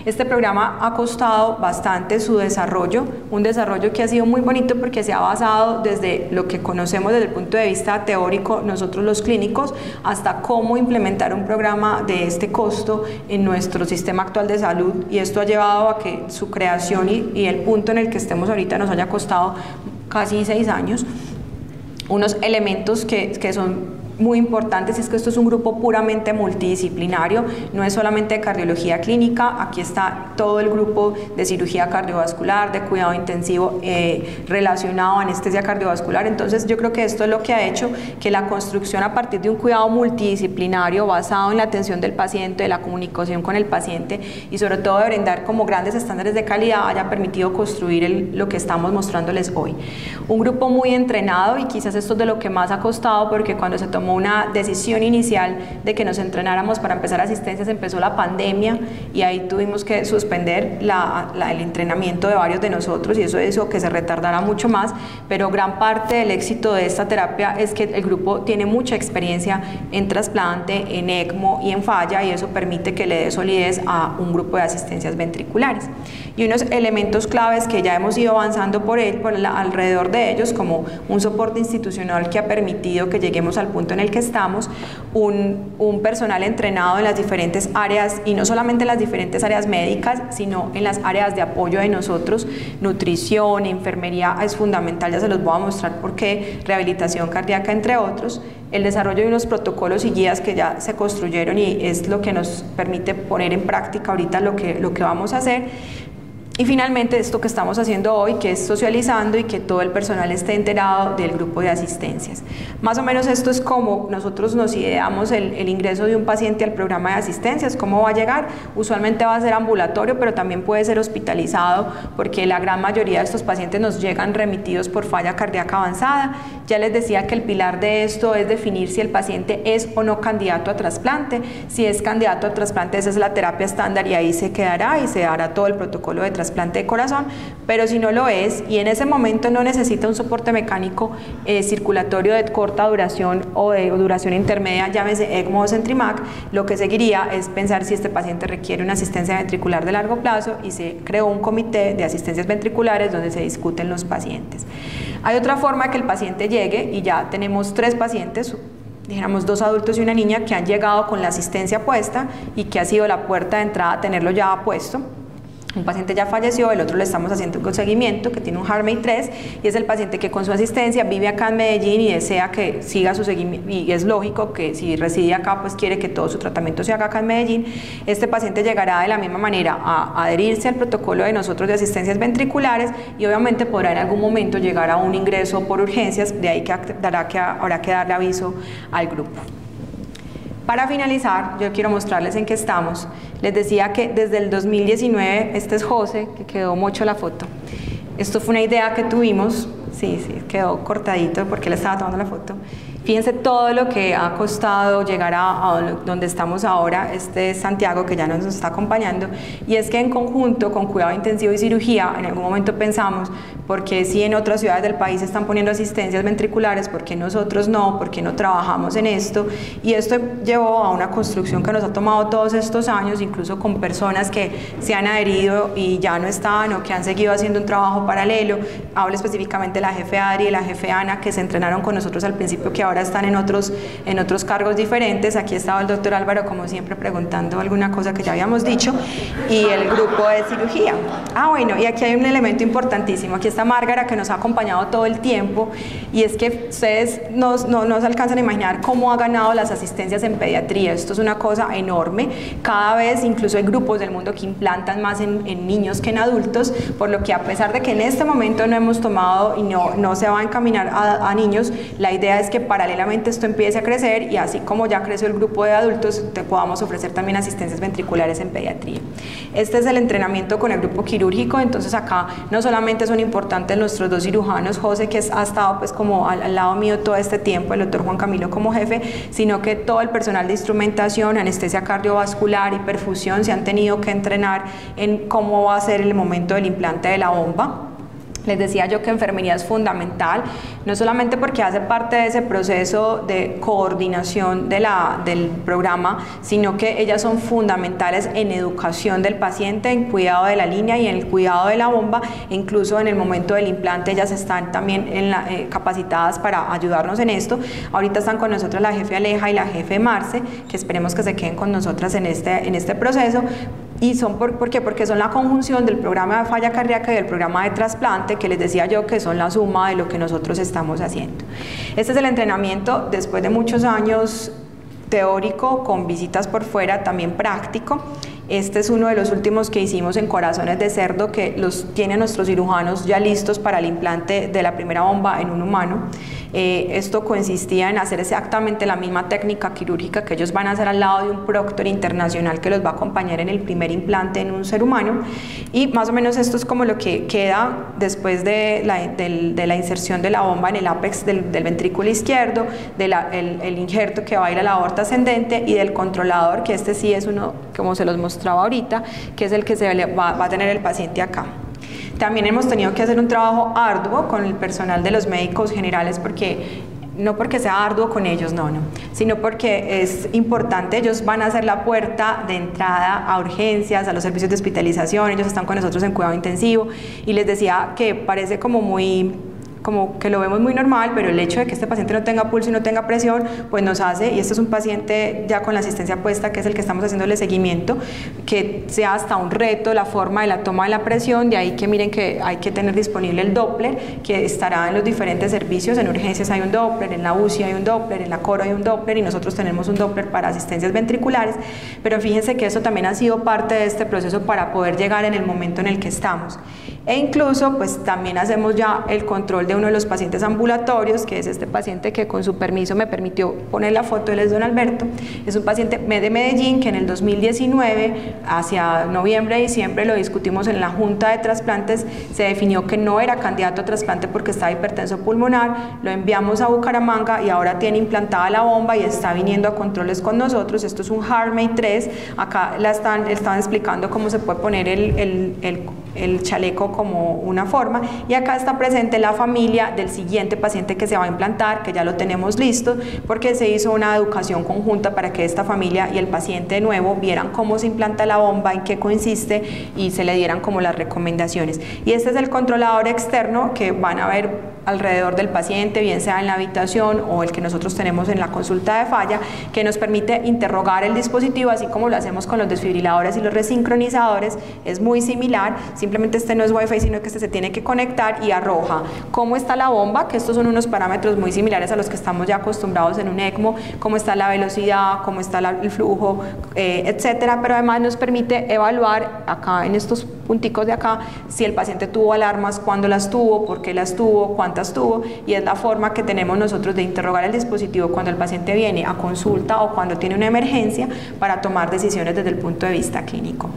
Este programa ha costado bastante su desarrollo, un desarrollo que ha sido muy bonito porque se ha basado desde lo que conocemos desde el punto de vista teórico nosotros los clínicos, hasta cómo implementar un programa de este costo en nuestro sistema actual de salud, y esto ha llevado a que su creación y el punto en el que estemos ahorita nos haya costado casi 6 años. unos elementos que son muy importantes, es que esto es un grupo puramente multidisciplinario, no es solamente de cardiología clínica, aquí está todo el grupo de cirugía cardiovascular, de cuidado intensivo relacionado a anestesia cardiovascular. Entonces yo creo que esto es lo que ha hecho que la construcción a partir de un cuidado multidisciplinario basado en la atención del paciente, de la comunicación con el paciente y sobre todo de brindar como grandes estándares de calidad haya permitido construir lo que estamos mostrándoles hoy. Un grupo muy entrenado, y quizás esto es de lo que más ha costado, porque cuando se tomó una decisión inicial de que nos entrenáramos para empezar asistencias, empezó la pandemia y ahí tuvimos que suspender el entrenamiento de varios de nosotros y eso hizo que se retardara mucho más, pero gran parte del éxito de esta terapia es que el grupo tiene mucha experiencia en trasplante, en ECMO y en falla, y eso permite que le dé solidez a un grupo de asistencias ventriculares. Y unos elementos claves que ya hemos ido avanzando alrededor de ellos, como un soporte institucional que ha permitido que lleguemos al punto en el que estamos, un personal entrenado en las diferentes áreas, y no solamente en las diferentes áreas médicas, sino en las áreas de apoyo de nosotros, nutrición, enfermería es fundamental, ya se los voy a mostrar por qué, rehabilitación cardíaca, entre otros, el desarrollo de unos protocolos y guías que ya se construyeron y es lo que nos permite poner en práctica ahorita lo que vamos a hacer. Y finalmente esto que estamos haciendo hoy, que es socializando y que todo el personal esté enterado del grupo de asistencias. Más o menos esto es como nosotros nos ideamos el ingreso de un paciente al programa de asistencias, cómo va a llegar. Usualmente va a ser ambulatorio, pero también puede ser hospitalizado, porque la gran mayoría de estos pacientes nos llegan remitidos por falla cardíaca avanzada. Ya les decía que el pilar de esto es definir si el paciente es o no candidato a trasplante. Si es candidato a trasplante, esa es la terapia estándar y ahí se quedará y se hará todo el protocolo de trasplante de corazón, pero si no lo es y en ese momento no necesita un soporte mecánico circulatorio de corta duración o de duración intermedia, llámese ECMO o Centrimac, lo que seguiría es pensar si este paciente requiere una asistencia ventricular de largo plazo y se creó un comité de asistencias ventriculares donde se discuten los pacientes. Hay otra forma que el paciente llegue y ya tenemos 3 pacientes, dijéramos 2 adultos y una niña que han llegado con la asistencia puesta y que ha sido la puerta de entrada a tenerlo ya puesto. Un paciente ya falleció, el otro le estamos haciendo un seguimiento, que tiene un HeartMate 3, y es el paciente que con su asistencia vive acá en Medellín y desea que siga su seguimiento, y es lógico que si reside acá, pues quiere que todo su tratamiento se haga acá en Medellín. Este paciente llegará de la misma manera a adherirse al protocolo de nosotros de asistencias ventriculares y obviamente podrá en algún momento llegar a un ingreso por urgencias, de ahí que habrá que darle aviso al grupo. Para finalizar, yo quiero mostrarles en qué estamos. Les decía que desde el 2019, este es José, que quedó mucho la foto. Esto fue una idea que tuvimos, sí, quedó cortadito porque le estaba tomando la foto. Fíjense todo lo que ha costado llegar a donde estamos ahora. Este es Santiago, que ya nos está acompañando, y es que en conjunto con cuidado intensivo y cirugía, en algún momento pensamos, porque si en otras ciudades del país están poniendo asistencias ventriculares, ¿por qué nosotros no? ¿Por qué no trabajamos en esto? Y esto llevó a una construcción que nos ha tomado todos estos años, incluso con personas que se han adherido y ya no están o que han seguido haciendo un trabajo paralelo. Hablo específicamente de la jefe Adri y la jefe Ana, que se entrenaron con nosotros al principio, que ahora están en otros cargos diferentes. Aquí estaba el doctor Álvaro, como siempre, preguntando alguna cosa que ya habíamos dicho, y el grupo de cirugía. Bueno, y aquí hay un elemento importantísimo. Aquí está Márgara, que nos ha acompañado todo el tiempo, y es que ustedes no se alcanzan a imaginar cómo ha ganado las asistencias en pediatría. Esto es una cosa enorme. Cada vez incluso hay grupos del mundo que implantan más en niños que en adultos, por lo que a pesar de que en este momento no hemos tomado y no se va a encaminar a niños, la idea es que paralelamente esto empiece a crecer y así como ya creció el grupo de adultos, podamos ofrecer también asistencias ventriculares en pediatría. Este es el entrenamiento con el grupo quirúrgico. Entonces acá no solamente son importantes nuestros 2 cirujanos, José, que ha estado pues como al lado mío todo este tiempo, el doctor Juan Camilo como jefe, sino que todo el personal de instrumentación, anestesia cardiovascular y perfusión se han tenido que entrenar en cómo va a ser el momento del implante de la bomba. Les decía yo que enfermería es fundamental, no solamente porque hace parte de ese proceso de coordinación del programa, sino que ellas son fundamentales en educación del paciente, en cuidado de la línea y en el cuidado de la bomba, e incluso en el momento del implante ellas están también capacitadas para ayudarnos en esto. Ahorita están con nosotros la jefe Aleja y la jefe Marce, que esperemos que se queden con nosotras en este proceso. Y ¿por qué? Porque son la conjunción del programa de falla cardíaca y del programa de trasplante, que les decía yo que son la suma de lo que nosotros estamos haciendo. Este es el entrenamiento después de muchos años teórico, con visitas por fuera, también práctico. Este es uno de los últimos que hicimos en corazones de cerdo, que los tienen nuestros cirujanos ya listos para el implante de la primera bomba en un humano. Esto consistía en hacer exactamente la misma técnica quirúrgica que ellos van a hacer al lado de un proctor internacional que los va a acompañar en el primer implante en un ser humano, y más o menos esto es como lo que queda después de la inserción de la bomba en el ápex del ventrículo izquierdo, el injerto que va a ir a la aorta ascendente y del controlador, que este sí es uno como se los mostraba ahorita, que es el que va a tener el paciente acá. También hemos tenido que hacer un trabajo arduo con el personal de los médicos generales, no porque sea arduo con ellos, no, sino porque es importante. Ellos van a ser la puerta de entrada a urgencias, a los servicios de hospitalización. Ellos están con nosotros en cuidado intensivo, y les decía que parece como que lo vemos muy normal, pero el hecho de que este paciente no tenga pulso y no tenga presión, pues nos hace, y este es un paciente ya con la asistencia puesta, que es el que estamos haciéndole seguimiento, que sea hasta un reto la forma de la toma de la presión. De ahí que miren que hay que tener disponible el Doppler, que estará en los diferentes servicios. En urgencias hay un Doppler, en la UCI hay un Doppler, en la Coro hay un Doppler, y nosotros tenemos un Doppler para asistencias ventriculares. Pero fíjense que eso también ha sido parte de este proceso para poder llegar en el momento en el que estamos. E incluso pues también hacemos ya el control de uno de los pacientes ambulatorios, que es este paciente que con su permiso me permitió poner la foto. Él es don Alberto, es un paciente de Medellín que en el 2019, hacia noviembre, diciembre, lo discutimos en la Junta de Trasplantes, se definió que no era candidato a trasplante porque estaba hipertenso pulmonar, lo enviamos a Bucaramanga y ahora tiene implantada la bomba y está viniendo a controles con nosotros. Esto es un HeartMate 3, acá estaban explicando cómo se puede poner el chaleco como una forma, y acá está presente la familia del siguiente paciente que se va a implantar, que ya lo tenemos listo, porque se hizo una educación conjunta para que esta familia y el paciente nuevo vieran cómo se implanta la bomba, en qué consiste, y se le dieran como las recomendaciones. Y este es el controlador externo que van a ver alrededor del paciente, bien sea en la habitación o el que nosotros tenemos en la consulta de falla, que nos permite interrogar el dispositivo, así como lo hacemos con los desfibriladores y los resincronizadores. Es muy similar, simplemente este no es Wi-Fi, sino que este se tiene que conectar y arroja cómo está la bomba, que estos son unos parámetros muy similares a los que estamos ya acostumbrados en un ECMO, cómo está la velocidad, cómo está el flujo, etcétera, pero además nos permite evaluar acá en estos punticos de acá si el paciente tuvo alarmas, cuándo las tuvo, por qué las tuvo, cuántas tuvo, y es la forma que tenemos nosotros de interrogar el dispositivo cuando el paciente viene a consulta o cuando tiene una emergencia, para tomar decisiones desde el punto de vista clínico.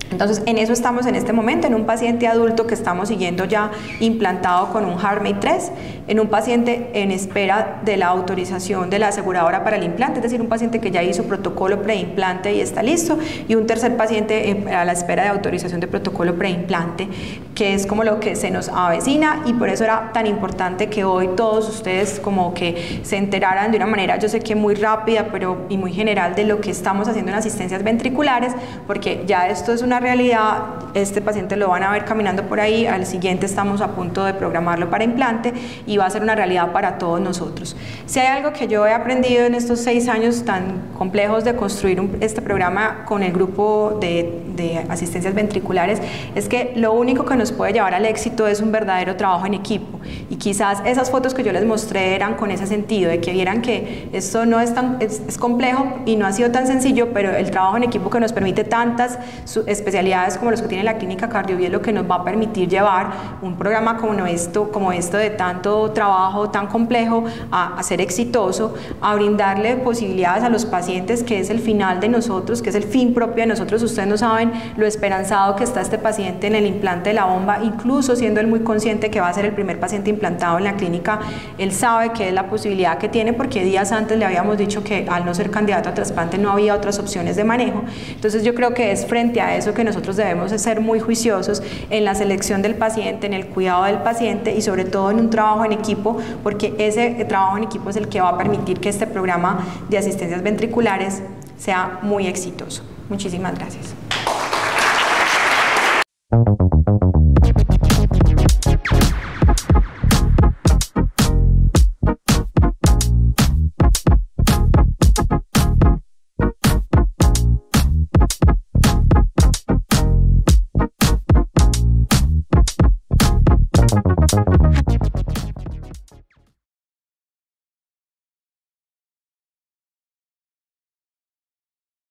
Entonces, en eso estamos en este momento, en un paciente adulto que estamos siguiendo ya implantado con un HeartMate 3, en un paciente en espera de la autorización de la aseguradora para el implante, es decir, un paciente que ya hizo protocolo preimplante y está listo, y un tercer paciente a la espera de autorización de protocolo preimplante, que es como lo que se nos avecina, y por eso era tan importante que hoy todos ustedes como que se enteraran de una manera, yo sé que muy rápida, y muy general, de lo que estamos haciendo en asistencias ventriculares, porque ya esto es una realidad. Este paciente lo van a ver caminando por ahí, al siguiente estamos a punto de programarlo para implante y va a ser una realidad para todos nosotros. Si hay algo que yo he aprendido en estos 6 años tan complejos de construir este programa con el grupo de asistencias ventriculares, es que lo único que nos puede llevar al éxito es un verdadero trabajo en equipo, y quizás esas fotos que yo les mostré eran con ese sentido, de que vieran que esto no es es complejo y no ha sido tan sencillo, pero el trabajo en equipo que nos permite tantas especialidades como los que tiene la clínica cardio es lo que nos va a permitir llevar un programa como esto de tanto trabajo tan complejo a ser exitoso, a brindarle posibilidades a los pacientes, que es el final de nosotros, que es el fin propio de nosotros. Ustedes no saben lo esperanzado que está este paciente en el implante de la bomba, incluso siendo él muy consciente que va a ser el primer paciente implantado en la clínica. Él sabe que es la posibilidad que tiene, porque días antes le habíamos dicho que al no ser candidato a trasplante no había otras opciones de manejo. Entonces yo creo que es frente a eso que nosotros debemos ser muy juiciosos en la selección del paciente, en el cuidado del paciente, y sobre todo en un trabajo en equipo, porque ese trabajo en equipo es el que va a permitir que este programa de asistencias ventriculares sea muy exitoso. Muchísimas gracias.